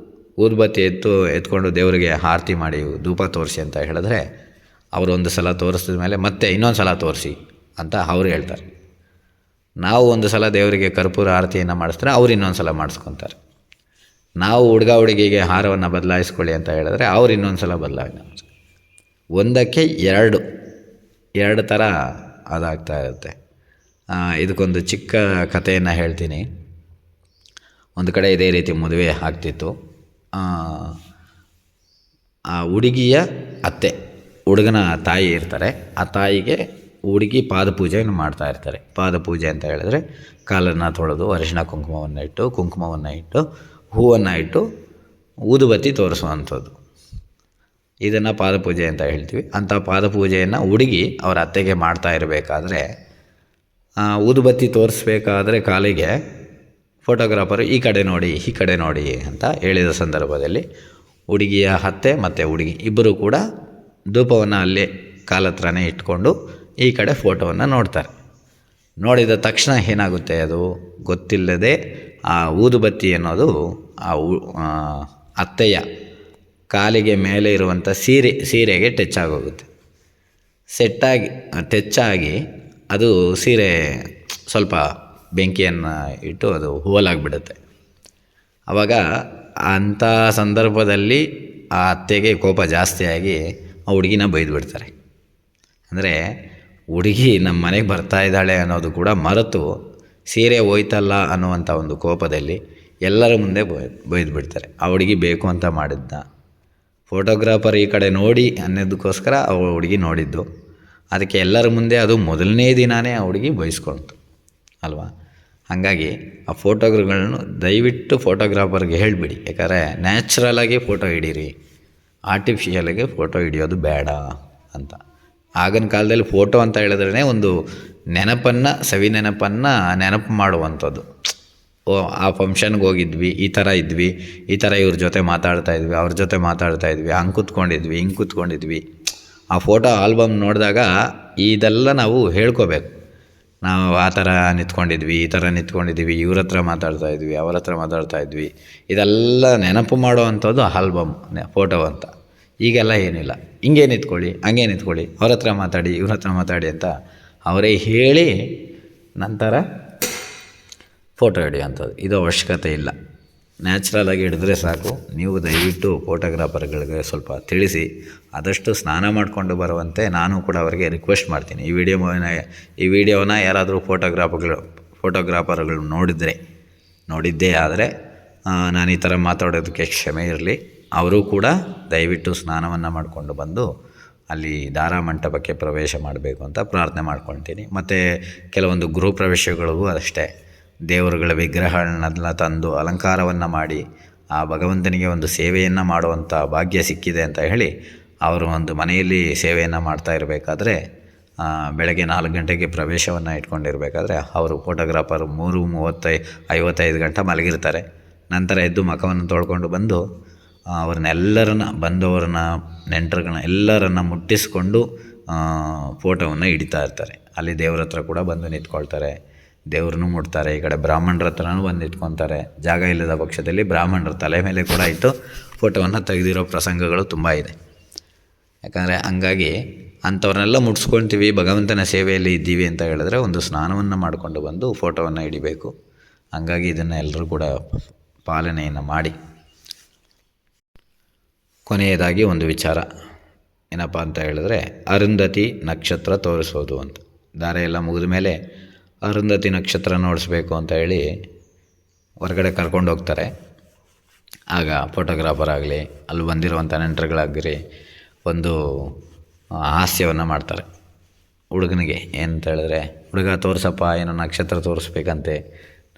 ಊದುಬತ್ತಿ ಎತ್ಕೊಂಡು ದೇವರಿಗೆ ಆರತಿ ಮಾಡಿ ಧೂಪ ತೋರಿಸಿ ಅಂತ ಹೇಳಿದ್ರೆ ಅವರು ಒಂದು ಸಲ ತೋರಿಸಿದ ಮೇಲೆ ಮತ್ತೆ ಇನ್ನೊಂದು ಸಲ ತೋರಿಸಿ ಅಂತ ಅವರು ಹೇಳ್ತಾರೆ. ನಾವು ಒಂದು ಸಲ ದೇವರಿಗೆ ಕರ್ಪೂರ ಆರತಿಯನ್ನು ಮಾಡಿಸಿದ್ರೆ ಅವ್ರು ಇನ್ನೊಂದು ಸಲ ಮಾಡಿಸ್ಕೊತಾರೆ. ನಾವು ಹುಡುಗಿಗೆ ಹಾರವನ್ನು ಬದಲಾಯಿಸ್ಕೊಳ್ಳಿ ಅಂತ ಹೇಳಿದ್ರೆ ಅವ್ರು ಇನ್ನೊಂದು ಸಲ ಬದಲಾವಣೆ. ಒಂದಕ್ಕೆ ಎರಡು ಥರ ಅದಾಗ್ತಾ ಇರುತ್ತೆ. ಇದಕ್ಕೊಂದು ಚಿಕ್ಕ ಕಥೆಯನ್ನು ಹೇಳ್ತೀನಿ. ಒಂದು ಕಡೆ ಇದೇ ರೀತಿ ಮದುವೆ ಆಗ್ತಿತ್ತು. ಆ ಹುಡುಗಿಯ ಅತ್ತೆ, ಹುಡುಗನ ತಾಯಿ ಇರ್ತಾರೆ. ಆ ತಾಯಿಗೆ ಹುಡುಗಿ ಪಾದಪೂಜೆಯನ್ನು ಮಾಡ್ತಾ ಇರ್ತಾರೆ. ಪಾದಪೂಜೆ ಅಂತ ಹೇಳಿದ್ರೆ ಕಾಲನ್ನು ತೊಳೆದು ಅರಿಶಿಣ ಕುಂಕುಮವನ್ನು ಇಟ್ಟು ಹೂವನ್ನು ಇಟ್ಟು ಊದುಬತ್ತಿ ತೋರಿಸುವಂಥದ್ದು, ಇದನ್ನು ಪಾದಪೂಜೆ ಅಂತ ಹೇಳ್ತೀವಿ. ಅಂಥ ಪಾದಪೂಜೆಯನ್ನು ಹುಡುಗಿ ಅವರ ಅತ್ತೆಗೆ ಮಾಡ್ತಾ ಇರಬೇಕಾದ್ರೆ ಊದುಬತ್ತಿ ತೋರಿಸ್ಬೇಕಾದ್ರೆ ಕಾಲಿಗೆ ಫೋಟೋಗ್ರಾಫರು ಈ ಕಡೆ ನೋಡಿ ಅಂತ ಹೇಳಿದ ಸಂದರ್ಭದಲ್ಲಿ ಹುಡುಗಿಯ ಅತ್ತೆ ಮತ್ತು ಹುಡುಗಿ ಇಬ್ಬರು ಕೂಡ ಧೂಪವನ್ನು ಅಲ್ಲೇ ಕಾಲತ್ರನೇ ಇಟ್ಕೊಂಡು ಈ ಕಡೆ ಫೋಟೋವನ್ನು ನೋಡ್ತಾರೆ. ನೋಡಿದ ತಕ್ಷಣ ಏನಾಗುತ್ತೆ, ಅದು ಗೊತ್ತಿಲ್ಲದೆ ಆ ಊದುಬತ್ತಿ ಅನ್ನೋದು ಅತ್ತೆಯ ಕಾಲಿಗೆ ಮೇಲೆ ಇರುವಂಥ ಸೀರೆಗೆ ಟಚ್ ಆಗೋಗುತ್ತೆ. ಟಚ್ ಆಗಿ ಅದು ಸೀರೆ ಸ್ವಲ್ಪ ಬೆಂಕಿಯನ್ನು ಇಟ್ಟು ಅದು ಹೋಲಾಗಿಬಿಡುತ್ತೆ. ಆವಾಗ ಅಂಥ ಸಂದರ್ಭದಲ್ಲಿ ಆ ಅತ್ತೆಗೆ ಕೋಪ ಜಾಸ್ತಿಯಾಗಿ ಆ ಹುಡುಗಿನ ಬೈದುಬಿಡ್ತಾರೆ. ಅಂದರೆ ಹುಡುಗಿ ನಮ್ಮ ಮನೆಗೆ ಬರ್ತಾ ಇದ್ದಾಳೆ ಅನ್ನೋದು ಕೂಡ ಮರೆತು ಸೀರೆ ಹೋಯ್ತಲ್ಲ ಅನ್ನುವಂಥ ಒಂದು ಕೋಪದಲ್ಲಿ ಎಲ್ಲರ ಮುಂದೆ ಬೈದುಬಿಡ್ತಾರೆ. ಆ ಹುಡುಗಿ ಬೇಕು ಅಂತ ಮಾಡಿದ್ದ, ಫೋಟೋಗ್ರಾಫರ್ ಈ ಕಡೆ ನೋಡಿ ಅನ್ನೋದಕ್ಕೋಸ್ಕರ ಆ ಹುಡುಗಿ ನೋಡಿದ್ದು, ಅದಕ್ಕೆ ಎಲ್ಲರ ಮುಂದೆ ಅದು ಮೊದಲನೇ ದಿನವೇ ಆ ಹುಡುಗಿ ಬಯಸ್ಕೊಳ್ತು ಅಲ್ವಾ. ಹಾಗಾಗಿ ಆ ಫೋಟೋಗಳನ್ನ ದಯವಿಟ್ಟು ಫೋಟೋಗ್ರಾಫರ್ಗೆ ಹೇಳಿಬಿಡಿ, ಯಾಕಂದರೆ ನ್ಯಾಚುರಲಾಗಿ ಫೋಟೋ ಹಿಡೀರಿ, ಆರ್ಟಿಫಿಷಿಯಲಾಗಿ ಫೋಟೋ ಹಿಡಿಯೋದು ಬೇಡ ಅಂತ. ಆಗಿನ ಕಾಲದಲ್ಲಿ ಫೋಟೋ ಅಂತ ಹೇಳಿದ್ರೇ ಒಂದು ನೆನಪನ್ನು, ಸವಿ ನೆನಪನ್ನು ನೆನಪು ಮಾಡುವಂಥದ್ದು. ಆ ಫಂಕ್ಷನ್ಗೆ ಹೋಗಿದ್ವಿ, ಈ ಥರ ಇದ್ವಿ, ಈ ಥರ ಇವ್ರ ಜೊತೆ ಮಾತಾಡ್ತಾಯಿದ್ವಿ, ಅವ್ರ ಜೊತೆ ಮಾತಾಡ್ತಾಯಿದ್ವಿ, ಹಂಗೆ ಕೂತ್ಕೊಂಡಿದ್ವಿ, ಹಿಂಗೆ ಕೂತ್ಕೊಂಡಿದ್ವಿ. ಆ ಫೋಟೋ ಆಲ್ಬಮ್ ನೋಡಿದಾಗ ಇದೆಲ್ಲ ನಾವು ಹೇಳ್ಕೋಬೇಕು. ನಾವು ಆ ಥರ ನಿಂತ್ಕೊಂಡಿದ್ವಿ, ಈ ಥರ ನಿಂತ್ಕೊಂಡಿದ್ವಿ, ಇವ್ರ ಹತ್ರ ಮಾತಾಡ್ತಾಯಿದ್ವಿ, ಅವ್ರ ಹತ್ರ ಮಾತಾಡ್ತಾಯಿದ್ವಿ, ಇದೆಲ್ಲ ನೆನಪು ಮಾಡುವಂಥದ್ದು ಆಲ್ಬಮ್ ಫೋಟೋ ಅಂತ. ಈಗೆಲ್ಲ ಏನಿಲ್ಲ, ಹಿಂಗೆ ನಿಂತ್ಕೊಳ್ಳಿ, ಹಂಗೆ ನಿಂತ್ಕೊಳ್ಳಿ, ಅವ್ರ ಹತ್ರ ಮಾತಾಡಿ, ಇವ್ರ ಹತ್ರ ಮಾತಾಡಿ ಅಂತ ಅವರೇ ಹೇಳಿ ನಂತರ ಫೋಟೋ ಹಿಡಿಯೋಂಥದ್ದು. ಇದು ಅವಶ್ಯಕತೆ ಇಲ್ಲ. ನ್ಯಾಚುರಲಾಗಿ ಹಿಡಿದ್ರೆ ಸಾಕು. ನೀವು ದಯವಿಟ್ಟು ಫೋಟೋಗ್ರಾಫರ್ಗಳಿಗೆ ಸ್ವಲ್ಪ ತಿಳಿಸಿ, ಆದಷ್ಟು ಸ್ನಾನ ಮಾಡಿಕೊಂಡು ಬರುವಂತೆ ನಾನು ಕೂಡ ಅವರಿಗೆ ರಿಕ್ವೆಸ್ಟ್ ಮಾಡ್ತೀನಿ. ಈ ವಿಡಿಯೋನ ಯಾರಾದರೂ ಫೋಟೋಗ್ರಾಫರ್ಗಳು ನೋಡಿದ್ದೇ ಆದರೆ ನಾನು ಈ ಥರ ಮಾತಾಡೋದಕ್ಕೆ ಕ್ಷಮೆ ಇರಲಿ. ಅವರು ಕೂಡ ದಯವಿಟ್ಟು ಸ್ನಾನವನ್ನು ಮಾಡಿಕೊಂಡು ಬಂದು ಅಲ್ಲಿ ದಾರಾ ಮಂಟಪಕ್ಕೆ ಪ್ರವೇಶ ಮಾಡಬೇಕು ಅಂತ ಪ್ರಾರ್ಥನೆ ಮಾಡ್ಕೊಳ್ತೀನಿ. ಮತ್ತು ಕೆಲವೊಂದು ಗೃಹ ಪ್ರವೇಶಗಳಿಗೂ ಅಷ್ಟೇ, ದೇವರುಗಳ ವಿಗ್ರಹಗಳನ್ನೆಲ್ಲ ತಂದು ಅಲಂಕಾರವನ್ನು ಮಾಡಿ ಆ ಭಗವಂತನಿಗೆ ಒಂದು ಸೇವೆಯನ್ನು ಮಾಡುವಂಥ ಭಾಗ್ಯ ಸಿಕ್ಕಿದೆ ಅಂತ ಹೇಳಿ ಅವರು ಒಂದು ಮನೆಯಲ್ಲಿ ಸೇವೆಯನ್ನು ಮಾಡ್ತಾ ಇರಬೇಕಾದ್ರೆ ಬೆಳಗ್ಗೆ 4 ಗಂಟೆಗೆ ಪ್ರವೇಶವನ್ನು ಇಟ್ಕೊಂಡಿರಬೇಕಾದ್ರೆ ಅವರು ಫೋಟೋಗ್ರಾಫರ್ 3:55 ಗಂಟೆ ಮಲಗಿರ್ತಾರೆ. ನಂತರ ಎದ್ದು ಮುಖವನ್ನು ತೊಳ್ಕೊಂಡು ಬಂದು ಬಂದವರನ್ನ ನೆಂಟರುಗಳನ್ನ ಎಲ್ಲರನ್ನ ಮುಟ್ಟಿಸ್ಕೊಂಡು ಫೋಟೋವನ್ನು ಹಿಡಿತಾ ಇರ್ತಾರೆ. ಅಲ್ಲಿ ದೇವ್ರ ಹತ್ರ ಕೂಡ ಬಂದು ನಿಂತ್ಕೊಳ್ತಾರೆ, ದೇವ್ರನ್ನೂ ಮುಟ್ತಾರೆ. ಈ ಕಡೆ ಬ್ರಾಹ್ಮಣರ ಹತ್ರನೂ ಬಂದು ನಿಂತ್ಕೊತಾರೆ. ಜಾಗ ಇಲ್ಲದ ಪಕ್ಷದಲ್ಲಿ ಬ್ರಾಹ್ಮಣರ ತಲೆ ಮೇಲೆ ಕೂಡ ಇಟ್ಟು ಫೋಟೋವನ್ನು ತೆಗೆದಿರೋ ಪ್ರಸಂಗಗಳು ತುಂಬ ಇದೆ. ಯಾಕಂದರೆ ಹಂಗಾಗಿ ಅಂಥವ್ರನ್ನೆಲ್ಲ ಮುಟ್ಸ್ಕೊಳ್ತೀವಿ, ಭಗವಂತನ ಸೇವೆಯಲ್ಲಿ ಇದ್ದೀವಿ ಅಂತ ಹೇಳಿದ್ರೆ ಒಂದು ಸ್ನಾನವನ್ನು ಮಾಡಿಕೊಂಡು ಬಂದು ಫೋಟೋವನ್ನು ಹಿಡಿಬೇಕು. ಹಂಗಾಗಿ ಇದನ್ನು ಎಲ್ಲರೂ ಕೂಡ ಪಾಲನೆಯನ್ನು ಮಾಡಿ. ಕೊನೆಯದಾಗಿ ಒಂದು ವಿಚಾರ ಏನಪ್ಪ ಅಂತ ಹೇಳಿದ್ರೆ, ಅರುಂಧತಿ ನಕ್ಷತ್ರ ತೋರಿಸೋದು ಅಂತ. ದಾರೆ ಎಲ್ಲ ಮುಗಿದ ಮೇಲೆ ಅರುಂಧತಿ ನಕ್ಷತ್ರ ನೋಡಿಸ್ಬೇಕು ಅಂತ ಹೇಳಿ ಹೊರಗಡೆ ಕರ್ಕೊಂಡು ಹೋಗ್ತಾರೆ. ಆಗ ಫೋಟೋಗ್ರಾಫರ್ ಆಗಲಿ, ಅಲ್ಲಿ ಬಂದಿರುವಂಥ ನೆಂಟರುಗಳಾಗಲಿ ಒಂದು ಹಾಸ್ಯವನ್ನು ಮಾಡ್ತಾರೆ ಹುಡುಗನಿಗೆ. ಏನಂತ ಹೇಳಿದ್ರೆ, ಹುಡುಗ ತೋರಿಸಪ್ಪ, ಏನೋ ನಕ್ಷತ್ರ ತೋರಿಸ್ಬೇಕಂತೆ,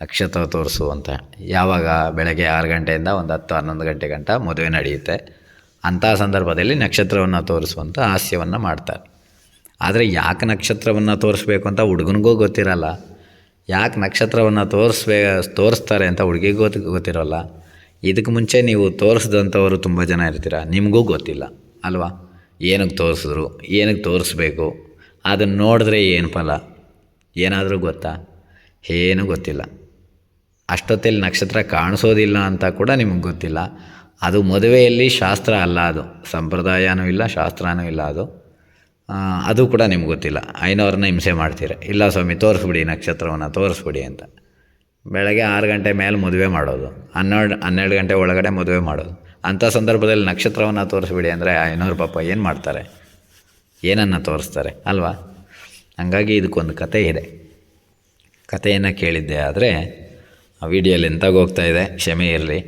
ನಕ್ಷತ್ರ ತೋರಿಸು ಅಂತ. ಯಾವಾಗ ಬೆಳಗ್ಗೆ 6 ಗಂಟೆಯಿಂದ ಒಂದು 10-11 ಗಂಟೆ ಗಂಟ ಮದುವೆ ನಡೆಯುತ್ತೆ. ಅಂಥ ಸಂದರ್ಭದಲ್ಲಿ ನಕ್ಷತ್ರವನ್ನು ತೋರಿಸುವಂಥ ಹಾಸ್ಯವನ್ನು ಮಾಡ್ತಾರೆ. ಆದರೆ ಯಾಕೆ ನಕ್ಷತ್ರವನ್ನು ತೋರಿಸ್ಬೇಕು ಅಂತ ಹುಡುಗನಿಗೂ ಗೊತ್ತಿರಲ್ಲ, ಯಾಕೆ ನಕ್ಷತ್ರವನ್ನು ತೋರಿಸ್ತಾರೆ ಅಂತ ಹುಡುಗಿಗೂ ಗೊತ್ತಿರೋಲ್ಲ. ಇದಕ್ಕೆ ಮುಂಚೆ ನೀವು ತೋರಿಸಿದಂಥವರು ತುಂಬ ಜನ ಇರ್ತೀರ, ನಿಮಗೂ ಗೊತ್ತಿಲ್ಲ ಅಲ್ವಾ, ಏನಕ್ಕೆ ತೋರಿಸಿದ್ರು, ಏನಕ್ಕೆ ತೋರಿಸ್ಬೇಕು, ಅದನ್ನು ನೋಡಿದ್ರೆ ಏನು ಫಲ, ಏನಾದರೂ ಗೊತ್ತಾ? ಏನೂ ಗೊತ್ತಿಲ್ಲ. ಅಷ್ಟೊತ್ತಲ್ಲಿ ನಕ್ಷತ್ರ ಕಾಣಿಸೋದಿಲ್ಲ ಅಂತ ಕೂಡ ನಿಮಗೆ ಗೊತ್ತಿಲ್ಲ. ಅದು ಮದುವೆಯಲ್ಲಿ ಶಾಸ್ತ್ರ ಅಲ್ಲ, ಅದು ಸಂಪ್ರದಾಯನೂ ಇಲ್ಲ, ಶಾಸ್ತ್ರನೂ ಇಲ್ಲ. ಅದು ಕೂಡ ನಿಮ್ಗೆ ಗೊತ್ತಿಲ್ಲ. ಐನವ್ರನ್ನ ಹಿಂಸೆ ಮಾಡ್ತೀರ, ಇಲ್ಲ ಸ್ವಾಮಿ ತೋರಿಸ್ಬಿಡಿ, ನಕ್ಷತ್ರವನ್ನು ತೋರಿಸ್ಬಿಡಿ ಅಂತ. ಬೆಳಗ್ಗೆ 6 ಗಂಟೆ ಮೇಲೆ ಮದುವೆ ಮಾಡೋದು, 12 ಗಂಟೆ ಒಳಗಡೆ ಮದುವೆ ಮಾಡೋದು. ಅಂಥ ಸಂದರ್ಭದಲ್ಲಿ ನಕ್ಷತ್ರವನ್ನು ತೋರಿಸ್ಬಿಡಿ ಅಂದರೆ ಐನವ್ರ ಪಾಪ ಏನು ಮಾಡ್ತಾರೆ, ಏನನ್ನು ತೋರಿಸ್ತಾರೆ ಅಲ್ವಾ. ಹಾಗಾಗಿ ಇದಕ್ಕೊಂದು ಕತೆ ಇದೆ. ಕಥೆಯನ್ನು ಕೇಳಿದ್ದೆ ಆದರೆ ಆ ವಿಡಿಯೋಲಿ ಎಂತಾಗಿ ಹೋಗ್ತಾ ಇದೆ, ಕ್ಷಮೆ ಇರಲಿ.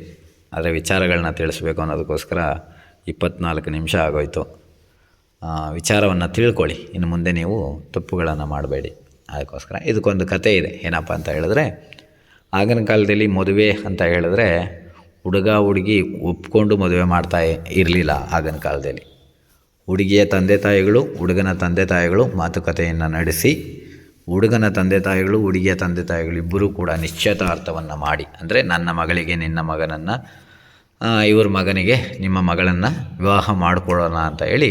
ಆದರೆ ವಿಚಾರಗಳನ್ನ ತಿಳಿಸ್ಬೇಕು ಅನ್ನೋದಕ್ಕೋಸ್ಕರ 24 ನಿಮಿಷ ಆಗೋಯ್ತು. ವಿಚಾರವನ್ನು ತಿಳ್ಕೊಳ್ಳಿ, ಇನ್ನು ಮುಂದೆ ನೀವು ತಪ್ಪುಗಳನ್ನು ಮಾಡಬೇಡಿ. ಅದಕ್ಕೋಸ್ಕರ ಇದಕ್ಕೊಂದು ಕತೆ ಇದೆ. ಏನಪ್ಪ ಅಂತ ಹೇಳಿದ್ರೆ, ಆಗಿನ ಕಾಲದಲ್ಲಿ ಮದುವೆ ಅಂತ ಹೇಳಿದ್ರೆ ಹುಡುಗ ಹುಡುಗಿ ಒಪ್ಕೊಂಡು ಮದುವೆ ಮಾಡ್ತಾ ಇರಲಿಲ್ಲ. ಆಗಿನ ಕಾಲದಲ್ಲಿ ಹುಡುಗಿಯ ತಂದೆ ತಾಯಿಗಳು, ಹುಡುಗನ ತಂದೆ ತಾಯಿಗಳು ಮಾತುಕತೆಯನ್ನು ನಡೆಸಿ, ಹುಡುಗನ ತಂದೆ ತಾಯಿಗಳು, ಹುಡುಗಿಯ ತಂದೆ ತಾಯಿಗಳು ಇಬ್ಬರೂ ಕೂಡ ನಿಶ್ಚಿತಾರ್ಥವನ್ನು ಮಾಡಿ, ಅಂದರೆ ನನ್ನ ಮಗಳಿಗೆ ನಿನ್ನ ಮಗನನ್ನು, ಇವ್ರ ಮಗನಿಗೆ ನಿಮ್ಮ ಮಗಳನ್ನು ವಿವಾಹ ಮಾಡಿಕೊಳ್ಳೋಣ ಅಂತ ಹೇಳಿ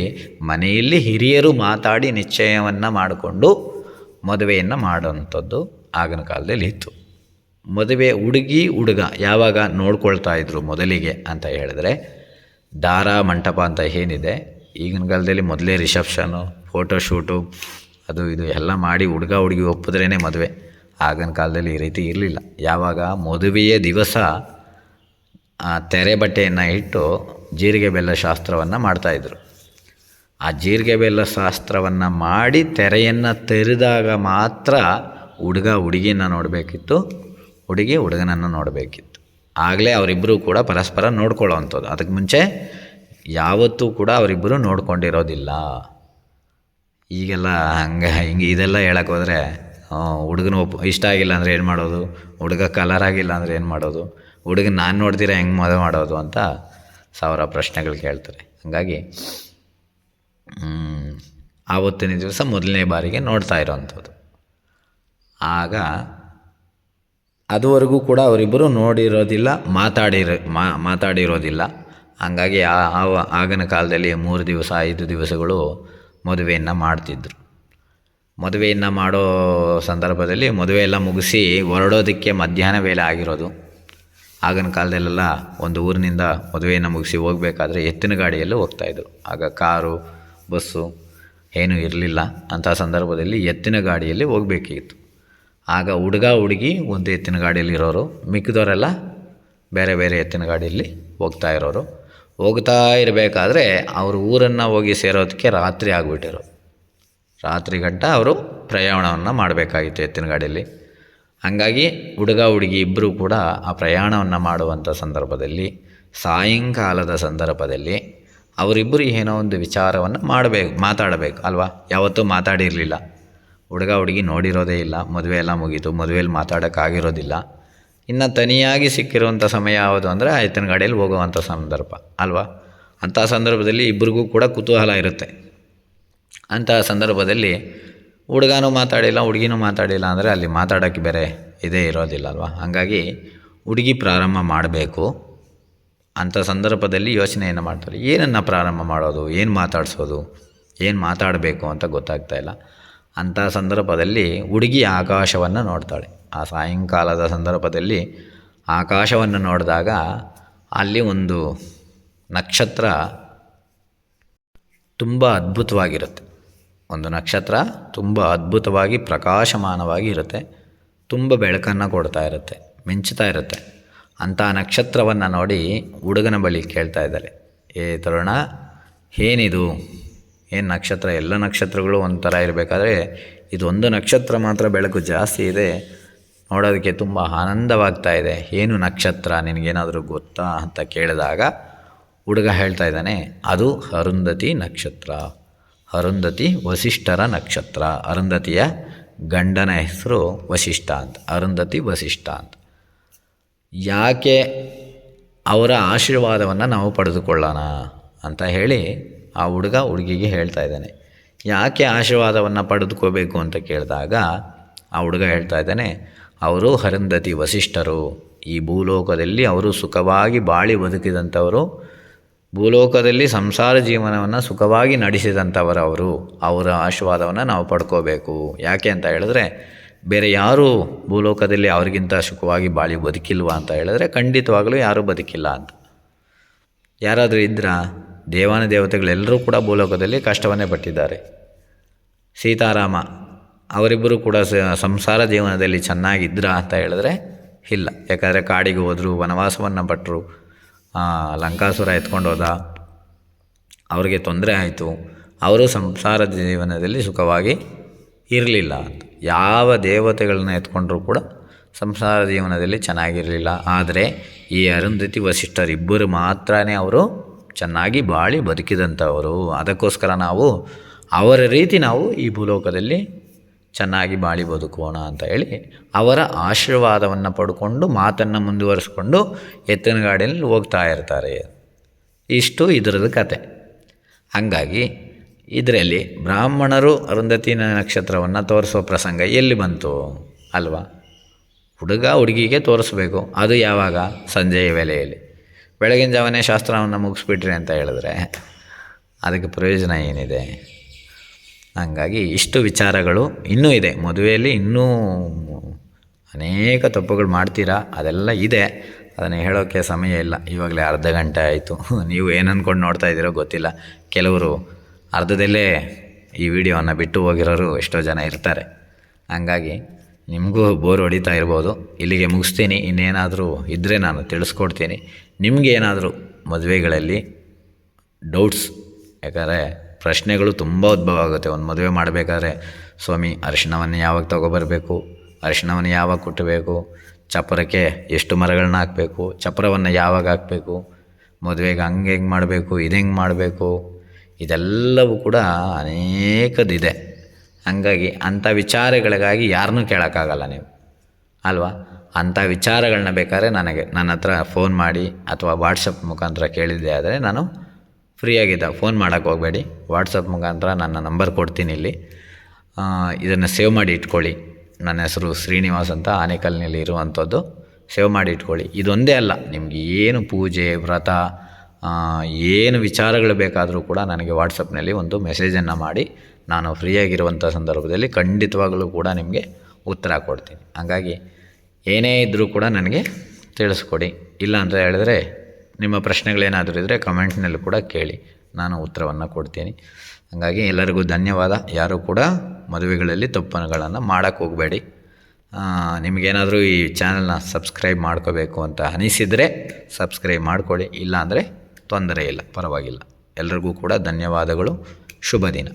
ಮನೆಯಲ್ಲಿ ಹಿರಿಯರು ಮಾತಾಡಿ ನಿಶ್ಚಯವನ್ನು ಮಾಡಿಕೊಂಡು ಮದುವೆಯನ್ನು ಮಾಡೋವಂಥದ್ದು ಆಗಿನ ಕಾಲದಲ್ಲಿ ಇತ್ತು. ಮದುವೆ ಹುಡುಗ ಯಾವಾಗ ನೋಡ್ಕೊಳ್ತಾ ಇದ್ರು ಮೊದಲಿಗೆ ಅಂತ ಹೇಳಿದ್ರೆ, ದಾರ ಮಂಟಪ ಅಂತ ಏನಿದೆ, ಈಗಿನ ಕಾಲದಲ್ಲಿ ಮೊದಲೇ ರಿಸೆಪ್ಷನ್ನು, ಫೋಟೋಶೂಟು, ಅದು ಇದು ಎಲ್ಲ ಮಾಡಿ ಹುಡುಗಿ ಒಪ್ಪಿದ್ರೇ ಮದುವೆ. ಆಗಿನ ಕಾಲದಲ್ಲಿ ಈ ರೀತಿ ಇರಲಿಲ್ಲ. ಯಾವಾಗ ಮದುವೆಯ ದಿವಸ ತೆರೆ ಬಟ್ಟೆಯನ್ನು ಇಟ್ಟು ಜೀರಿಗೆ ಬೆಲ್ಲ ಶಾಸ್ತ್ರವನ್ನು ಮಾಡ್ತಾಯಿದ್ರು. ಆ ಜೀರಿಗೆ ಬೆಲ್ಲ ಶಾಸ್ತ್ರವನ್ನು ಮಾಡಿ ತೆರೆಯನ್ನು ತೆರೆದಾಗ ಮಾತ್ರ ಹುಡುಗಿನ ನೋಡಬೇಕಿತ್ತು, ಹುಡುಗಿ ಹುಡುಗನನ್ನು ನೋಡಬೇಕಿತ್ತು. ಆಗಲೇ ಅವರಿಬ್ಬರು ಕೂಡ ಪರಸ್ಪರ ನೋಡ್ಕೊಳ್ಳೋವಂಥದ್ದು. ಅದಕ್ಕೆ ಮುಂಚೆ ಯಾವತ್ತೂ ಕೂಡ ಅವರಿಬ್ಬರು ನೋಡ್ಕೊಂಡಿರೋದಿಲ್ಲ. ಈಗೆಲ್ಲ ಹಿಂಗೆ ಇದೆಲ್ಲ ಹೇಳಕ್ಕೆ ಹೋದರೆ ಹುಡುಗನ ಇಷ್ಟ ಆಗಿಲ್ಲ ಅಂದರೆ ಏನು ಮಾಡೋದು, ಹುಡುಗ ಕಲರ್ ಆಗಿಲ್ಲ ಅಂದರೆ ಏನು ಮಾಡೋದು, ಹುಡುಗನ ನಾನು ನೋಡ್ತೀರಾ ಹೆಂಗೆ ಮದುವೆ ಮಾಡೋದು ಅಂತ ಸಾವಿರ ಪ್ರಶ್ನೆಗಳು ಕೇಳ್ತಾರೆ. ಹಾಗಾಗಿ ಆವತ್ತಿನ ದಿವಸ ಮೊದಲನೇ ಬಾರಿಗೆ ನೋಡ್ತಾ ಇರೋವಂಥದ್ದು. ಆಗ ಅದುವರೆಗೂ ಕೂಡ ಅವರಿಬ್ಬರು ನೋಡಿರೋದಿಲ್ಲ, ಮಾತಾಡಿರೋದಿಲ್ಲ. ಹಂಗಾಗಿ ಆಗಿನ ಕಾಲದಲ್ಲಿ 3 ದಿವಸ 5 ದಿವಸಗಳು ಮದುವೆಯನ್ನು ಮಾಡ್ತಿದ್ದರು. ಮದುವೆಯನ್ನು ಮಾಡೋ ಸಂದರ್ಭದಲ್ಲಿ ಮದುವೆ ಎಲ್ಲ ಮುಗಿಸಿ ಹೊರಡೋದಕ್ಕೆ ಮಧ್ಯಾಹ್ನ ವೇಳೆ ಆಗಿರೋದು. ಆಗಿನ ಕಾಲದಲ್ಲೆಲ್ಲ ಒಂದು ಊರಿನಿಂದ ಮದುವೆಯನ್ನು ಮುಗಿಸಿ ಹೋಗಬೇಕಾದ್ರೆ ಎತ್ತಿನ ಗಾಡಿಯಲ್ಲೂ ಹೋಗ್ತಾಯಿದ್ರು. ಆಗ ಕಾರು ಬಸ್ಸು ಏನೂ ಇರಲಿಲ್ಲ. ಅಂಥ ಸಂದರ್ಭದಲ್ಲಿ ಎತ್ತಿನ ಗಾಡಿಯಲ್ಲಿ ಹೋಗಬೇಕಿತ್ತು. ಆಗ ಹುಡುಗಿ ಒಂದು ಎತ್ತಿನ ಗಾಡಿಯಲ್ಲಿ ಇರೋರು, ಮಿಕ್ಕಿದವರೆಲ್ಲ ಬೇರೆ ಬೇರೆ ಎತ್ತಿನ ಗಾಡಿಯಲ್ಲಿ ಹೋಗ್ತಾ ಇರಬೇಕಾದ್ರೆ ಅವರು ಊರನ್ನು ಹೋಗಿ ಸೇರೋದಕ್ಕೆ ರಾತ್ರಿ ಆಗಿಬಿಟ್ಟಿರೋ. ರಾತ್ರಿ ಗಂಟ ಅವರು ಪ್ರಯಾಣವನ್ನು ಮಾಡಬೇಕಾಗಿತ್ತು ಎತ್ತಿನ ಗಾಡಿಯಲ್ಲಿ. ಹಾಗಾಗಿ ಹುಡುಗಿ ಇಬ್ಬರೂ ಕೂಡ ಆ ಪ್ರಯಾಣವನ್ನು ಮಾಡುವಂಥ ಸಂದರ್ಭದಲ್ಲಿ, ಸಾಯಂಕಾಲದ ಸಂದರ್ಭದಲ್ಲಿ ಅವರಿಬ್ಬರು ಏನೋ ಒಂದು ವಿಚಾರವನ್ನು ಮಾತಾಡಬೇಕು ಅಲ್ವಾ. ಯಾವತ್ತೂ ಮಾತಾಡಿರಲಿಲ್ಲ. ಹುಡುಗಿ ನೋಡಿರೋದೇ ಇಲ್ಲ. ಮದುವೆ ಎಲ್ಲ ಮುಗೀತು, ಮದುವೆಯಲ್ಲಿ ಮಾತಾಡೋಕ್ಕಾಗಿರೋದಿಲ್ಲ. ಇನ್ನು ತನಿಯಾಗಿ ಸಿಕ್ಕಿರುವಂಥ ಸಮಯ ಯಾವುದು ಅಂದರೆ ಆ ಎತ್ತಿನ ಗಾಡಿಯಲ್ಲಿ ಹೋಗುವಂಥ ಸಂದರ್ಭ ಅಲ್ವಾ. ಅಂಥ ಸಂದರ್ಭದಲ್ಲಿ ಇಬ್ಬರಿಗೂ ಕೂಡ ಕುತೂಹಲ ಇರುತ್ತೆ. ಅಂತಹ ಸಂದರ್ಭದಲ್ಲಿ ಹುಡುಗನೂ ಮಾತಾಡಿಲ್ಲ, ಹುಡುಗಿನೂ ಮಾತಾಡಿಲ್ಲ ಅಂದರೆ ಅಲ್ಲಿ ಮಾತಾಡೋಕ್ಕೆ ಬೇರೆ ಇದೇ ಇರೋದಿಲ್ಲ ಅಲ್ವಾ. ಹಾಗಾಗಿ ಹುಡುಗಿ ಪ್ರಾರಂಭ ಮಾಡಬೇಕು. ಅಂಥ ಸಂದರ್ಭದಲ್ಲಿ ಯೋಚನೆಯನ್ನು ಮಾಡ್ತಾರೆ, ಏನನ್ನು ಪ್ರಾರಂಭ ಮಾಡೋದು, ಏನು ಮಾತಾಡಿಸೋದು, ಏನು ಮಾತಾಡಬೇಕು ಅಂತ ಗೊತ್ತಾಗ್ತಾಯಿಲ್ಲ. ಅಂಥ ಸಂದರ್ಭದಲ್ಲಿ ಹುಡುಗಿ ಆಕಾಶವನ್ನು ನೋಡ್ತಾಳೆ. ಆ ಸಾಯಂಕಾಲದ ಸಂದರ್ಭದಲ್ಲಿ ಆಕಾಶವನ್ನು ನೋಡಿದಾಗ ಅಲ್ಲಿ ಒಂದು ನಕ್ಷತ್ರ ತುಂಬ ಅದ್ಭುತವಾಗಿರುತ್ತೆ. ಒಂದು ನಕ್ಷತ್ರ ತುಂಬ ಅದ್ಭುತವಾಗಿ ಪ್ರಕಾಶಮಾನವಾಗಿ ಇರುತ್ತೆ. ತುಂಬ ಬೆಳಕನ್ನು ಕೊಡ್ತಾ ಇರುತ್ತೆ, ಮಿಂಚ್ತಾ ಇರುತ್ತೆ. ಅಂಥ ನಕ್ಷತ್ರವನ್ನು ನೋಡಿ ಹುಡುಗನ ಬಳಿ ಕೇಳ್ತಾ ಇದ್ದಾರೆ, ಏ ತರುಣ, ಏನಿದು, ಏನು ನಕ್ಷತ್ರ? ಎಲ್ಲ ನಕ್ಷತ್ರಗಳು ಒಂಥರ ಇರಬೇಕಾದ್ರೆ ಇದೊಂದು ನಕ್ಷತ್ರ ಮಾತ್ರ ಬೆಳಕು ಜಾಸ್ತಿ ಇದೆ, ನೋಡೋದಕ್ಕೆ ತುಂಬ ಆನಂದವಾಗ್ತಾ ಇದೆ. ಏನು ನಕ್ಷತ್ರ, ನಿನಗೇನಾದರೂ ಗೊತ್ತಾ ಅಂತ ಕೇಳಿದಾಗ ಹುಡುಗ ಹೇಳ್ತಾ ಇದ್ದಾನೆ, ಅದು ಅರುಂಧತಿ ನಕ್ಷತ್ರ. ಅರುಂಧತಿ ವಸಿಷ್ಠರ ನಕ್ಷತ್ರ. ಅರುಂಧತಿಯ ಗಂಡನ ಹೆಸರು ವಸಿಷ್ಠ ಅಂತ, ಅರುಂಧತಿ ವಸಿಷ್ಠ ಅಂತ. ಯಾಕೆ ಅವರ ಆಶೀರ್ವಾದವನ್ನು ನಾವು ಪಡೆದುಕೊಳ್ಳೋಣ ಅಂತ ಹೇಳಿ ಆ ಹುಡುಗಿಗೆ ಹೇಳ್ತಾ ಇದ್ದಾನೆ. ಯಾಕೆ ಆಶೀರ್ವಾದವನ್ನು ಪಡೆದುಕೋಬೇಕು ಅಂತ ಕೇಳಿದಾಗ ಆ ಹುಡುಗ ಹೇಳ್ತಾ ಇದ್ದಾನೆ, ಅವರು ಅರುಂಧತಿ ವಸಿಷ್ಠರು. ಈ ಭೂಲೋಕದಲ್ಲಿ ಅವರು ಸುಖವಾಗಿ ಬಾಳಿ ಬದುಕಿದಂಥವರು, ಭೂಲೋಕದಲ್ಲಿ ಸಂಸಾರ ಜೀವನವನ್ನು ಸುಖವಾಗಿ ನಡೆಸಿದಂಥವರು. ಅವರ ಆಶೀರ್ವಾದವನ್ನು ನಾವು ಪಡ್ಕೋಬೇಕು. ಯಾಕೆ ಅಂತ ಹೇಳಿದ್ರೆ, ಬೇರೆ ಯಾರೂ ಭೂಲೋಕದಲ್ಲಿ ಅವ್ರಿಗಿಂತ ಸುಖವಾಗಿ ಬಾಳಿ ಬದುಕಿಲ್ವ ಅಂತ ಹೇಳಿದ್ರೆ ಖಂಡಿತವಾಗಲೂ ಯಾರೂ ಬದುಕಿಲ್ಲ ಅಂತ. ಯಾರಾದರೂ ಇದ್ರಾ? ದೇವಾನ ದೇವತೆಗಳೆಲ್ಲರೂ ಕೂಡ ಭೂಲೋಕದಲ್ಲಿ ಕಷ್ಟವನ್ನೇ ಪಟ್ಟಿದ್ದಾರೆ. ಸೀತಾರಾಮ ಅವರಿಬ್ಬರು ಕೂಡ ಸಂಸಾರ ಜೀವನದಲ್ಲಿ ಚೆನ್ನಾಗಿದ್ರ ಅಂತ ಹೇಳಿದ್ರೆ ಇಲ್ಲ. ಯಾಕಂದರೆ ಕಾಡಿಗೆ ಹೋದರು, ವನವಾಸವನ್ನು ಪಟ್ಟರು, ಲಂಕಾಸುರ ಎತ್ಕೊಂಡು ಹೋದ, ಅವ್ರಿಗೆ ತೊಂದರೆ ಆಯಿತು, ಅವರು ಸಂಸಾರ ಜೀವನದಲ್ಲಿ ಸುಖವಾಗಿ ಇರಲಿಲ್ಲ ಅಂತ. ಯಾವ ದೇವತೆಗಳನ್ನ ಎತ್ಕೊಂಡ್ರೂ ಕೂಡ ಸಂಸಾರ ಜೀವನದಲ್ಲಿ ಚೆನ್ನಾಗಿರಲಿಲ್ಲ. ಆದರೆ ಈ ಅರುಂಧತಿ ವಸಿಷ್ಠರಿಬ್ಬರು ಮಾತ್ರ ಅವರು ಚೆನ್ನಾಗಿ ಬಾಳಿ ಬದುಕಿದಂಥವರು. ಅದಕ್ಕೋಸ್ಕರ ನಾವು ಅವರ ರೀತಿ ನಾವು ಈ ಭೂಲೋಕದಲ್ಲಿ ಚೆನ್ನಾಗಿ ಬಾಳಿ ಬದುಕೋಣ ಅಂತ ಹೇಳಿ ಅವರ ಆಶೀರ್ವಾದವನ್ನು ಪಡ್ಕೊಂಡು ಮಾತನ್ನು ಮುಂದುವರಿಸ್ಕೊಂಡು ಎತ್ತಿನ ಗಾಡಿಯಲ್ಲಿ ಹೋಗ್ತಾ ಇರ್ತಾರೆ. ಇಷ್ಟು ಇದರದ್ದು ಕತೆ. ಹಾಗಾಗಿ ಇದರಲ್ಲಿ ಬ್ರಾಹ್ಮಣರು ಅರುಂಧತಿ ನಕ್ಷತ್ರವನ್ನು ತೋರಿಸೋ ಪ್ರಸಂಗ ಎಲ್ಲಿ ಬಂತು ಅಲ್ವಾ? ಹುಡುಗಿಗೆ ತೋರಿಸ್ಬೇಕು. ಅದು ಯಾವಾಗ? ಸಂಜೆಯ ವೇಳೆಯಲ್ಲಿ. ಬೆಳಗಿನ ಜಾವನೇ ಶಾಸ್ತ್ರವನ್ನು ಮುಗಿಸ್ಬಿಟ್ರಿ ಅಂತ ಹೇಳಿದ್ರೆ ಅದಕ್ಕೆ ಪ್ರಯೋಜನ ಏನಿದೆ? ಹಾಗಾಗಿ ಇಷ್ಟು ವಿಚಾರಗಳು ಇನ್ನೂ ಇದೆ. ಮದುವೆಯಲ್ಲಿ ಇನ್ನೂ ಅನೇಕ ತಪ್ಪುಗಳು ಮಾಡ್ತೀರಾ, ಅದೆಲ್ಲ ಇದೆ, ಅದನ್ನು ಹೇಳೋಕ್ಕೆ ಸಮಯ ಇಲ್ಲ. ಇವಾಗಲೇ ಅರ್ಧ ಗಂಟೆ ಆಯಿತು. ನೀವು ಏನು ಅಂದ್ಕೊಂಡು ನೋಡ್ತಾ ಇದ್ದೀರೋ ಗೊತ್ತಿಲ್ಲ. ಕೆಲವರು ಅರ್ಧದಲ್ಲೇ ಈ ವಿಡಿಯೋವನ್ನು ಬಿಟ್ಟು ಹೋಗಿರೋರು ಎಷ್ಟೋ ಜನ ಇರ್ತಾರೆ. ಹಂಗಾಗಿ ನಿಮಗೂ ಬೋರ್ ಹೊಡಿತಾ ಇರ್ಬೋದು. ಇಲ್ಲಿಗೆ ಮುಗಿಸ್ತೀನಿ. ಇನ್ನೇನಾದರೂ ಇದ್ದರೆ ನಾನು ತಿಳಿಸ್ಕೊಡ್ತೀನಿ. ನಿಮಗೇನಾದರೂ ಮದುವೆಗಳಲ್ಲಿ ಡೌಟ್ಸ್, ಯಾಕಂದರೆ ಪ್ರಶ್ನೆಗಳು ತುಂಬ ಉದ್ಭವ ಆಗುತ್ತೆ. ಒಂದು ಮದುವೆ ಮಾಡಬೇಕಾದ್ರೆ, ಸ್ವಾಮಿ ಅರಿಶಿಣವನ್ನು ಯಾವಾಗ ತೊಗೊಬರಬೇಕು, ಅರಿಶಿಣವನ್ನು ಯಾವಾಗ ಕುಟ್ಟಬೇಕು, ಚಪ್ಪರಕ್ಕೆ ಎಷ್ಟು ಮರಗಳನ್ನ ಹಾಕಬೇಕು, ಚಪ್ಪರವನ್ನು ಯಾವಾಗ ಹಾಕಬೇಕು, ಮದುವೆಗೆ ಹೆಂಗೆ ಮಾಡಬೇಕು, ಇದು ಹೆಂಗೆ ಮಾಡಬೇಕು, ಇದೆಲ್ಲವೂ ಕೂಡ ಅನೇಕದಿದೆ. ಹಾಗಾಗಿ ಅಂಥ ವಿಚಾರಗಳಿಗಾಗಿ ಯಾರನ್ನೂ ಕೇಳೋಕ್ಕಾಗಲ್ಲ ನೀವು ಅಲ್ವಾ. ಅಂಥ ವಿಚಾರಗಳನ್ನ ಬೇಕಾದ್ರೆ ನನ್ನ ಹತ್ರ ಫೋನ್ ಮಾಡಿ ಅಥವಾ ವಾಟ್ಸಪ್ ಮುಖಾಂತರ ಕೇಳಿದ್ದೆ ಆದರೆ ನಾನು ಫ್ರೀಯಾಗಿದ್ದಾಗ ಫೋನ್ ಮಾಡೋಕ್ಕೆ ಹೋಗಬೇಡಿ. ವಾಟ್ಸಪ್ ಮುಖಾಂತರ ನನ್ನ ನಂಬರ್ ಕೊಡ್ತೀನಿ ಇಲ್ಲಿ. ಇದನ್ನು ಸೇವ್ ಮಾಡಿ ಇಟ್ಕೊಳ್ಳಿ. ನನ್ನ ಹೆಸರು ಶ್ರೀನಿವಾಸ್ ಅಂತ, ಆನೇಕಲ್ನಲ್ಲಿ ಇರುವಂಥದ್ದು. ಸೇವ್ ಮಾಡಿ ಇಟ್ಕೊಳ್ಳಿ. ಇದೊಂದೇ ಅಲ್ಲ, ನಿಮಗೆ ಏನು ಪೂಜೆ ವ್ರತ ಏನು ವಿಚಾರಗಳು ಬೇಕಾದರೂ ಕೂಡ ನನಗೆ ವಾಟ್ಸಪ್ನಲ್ಲಿ ಒಂದು ಮೆಸೇಜನ್ನು ಮಾಡಿ, ನಾನು ಫ್ರೀಯಾಗಿರುವಂಥ ಸಂದರ್ಭದಲ್ಲಿ ಖಂಡಿತವಾಗಲೂ ಕೂಡ ನಿಮಗೆ ಉತ್ತರ ಕೊಡ್ತೀನಿ. ಹಾಗಾಗಿ ಏನೇ ಇದ್ದರೂ ಕೂಡ ನನಗೆ ತಿಳಿಸ್ಕೊಡಿ. ಇಲ್ಲ ಅಂತ ಹೇಳಿದ್ರೆ ನಿಮ್ಮ ಪ್ರಶ್ನೆಗಳೇನಾದರೂ ಇದ್ದರೆ ಕಮೆಂಟ್ನಲ್ಲಿ ಕೂಡ ಕೇಳಿ, ನಾನು ಉತ್ತರವನ್ನು ಕೊಡ್ತೀನಿ. ಹಾಗಾಗಿ ಎಲ್ಲರಿಗೂ ಧನ್ಯವಾದ. ಯಾರೂ ಕೂಡ ಮದುವೆಗಳಲ್ಲಿ ತಪ್ಪುಗಳನ್ನು ಮಾಡೋಕ್ಕೆ ಹೋಗಬೇಡಿ. ನಿಮಗೇನಾದರೂ ಈ ಚಾನಲ್ನ ಸಬ್ಸ್ಕ್ರೈಬ್ ಮಾಡ್ಕೋಬೇಕು ಅಂತ ಅನಿಸಿದರೆ ಸಬ್ಸ್ಕ್ರೈಬ್ ಮಾಡ್ಕೊಳ್ಳಿ. ಇಲ್ಲ ಅಂದರೆ ತೊಂದರೆ ಇಲ್ಲ, ಪರವಾಗಿಲ್ಲ. ಎಲ್ರಿಗೂ ಕೂಡ ಧನ್ಯವಾದಗಳು. ಶುಭ ದಿನ.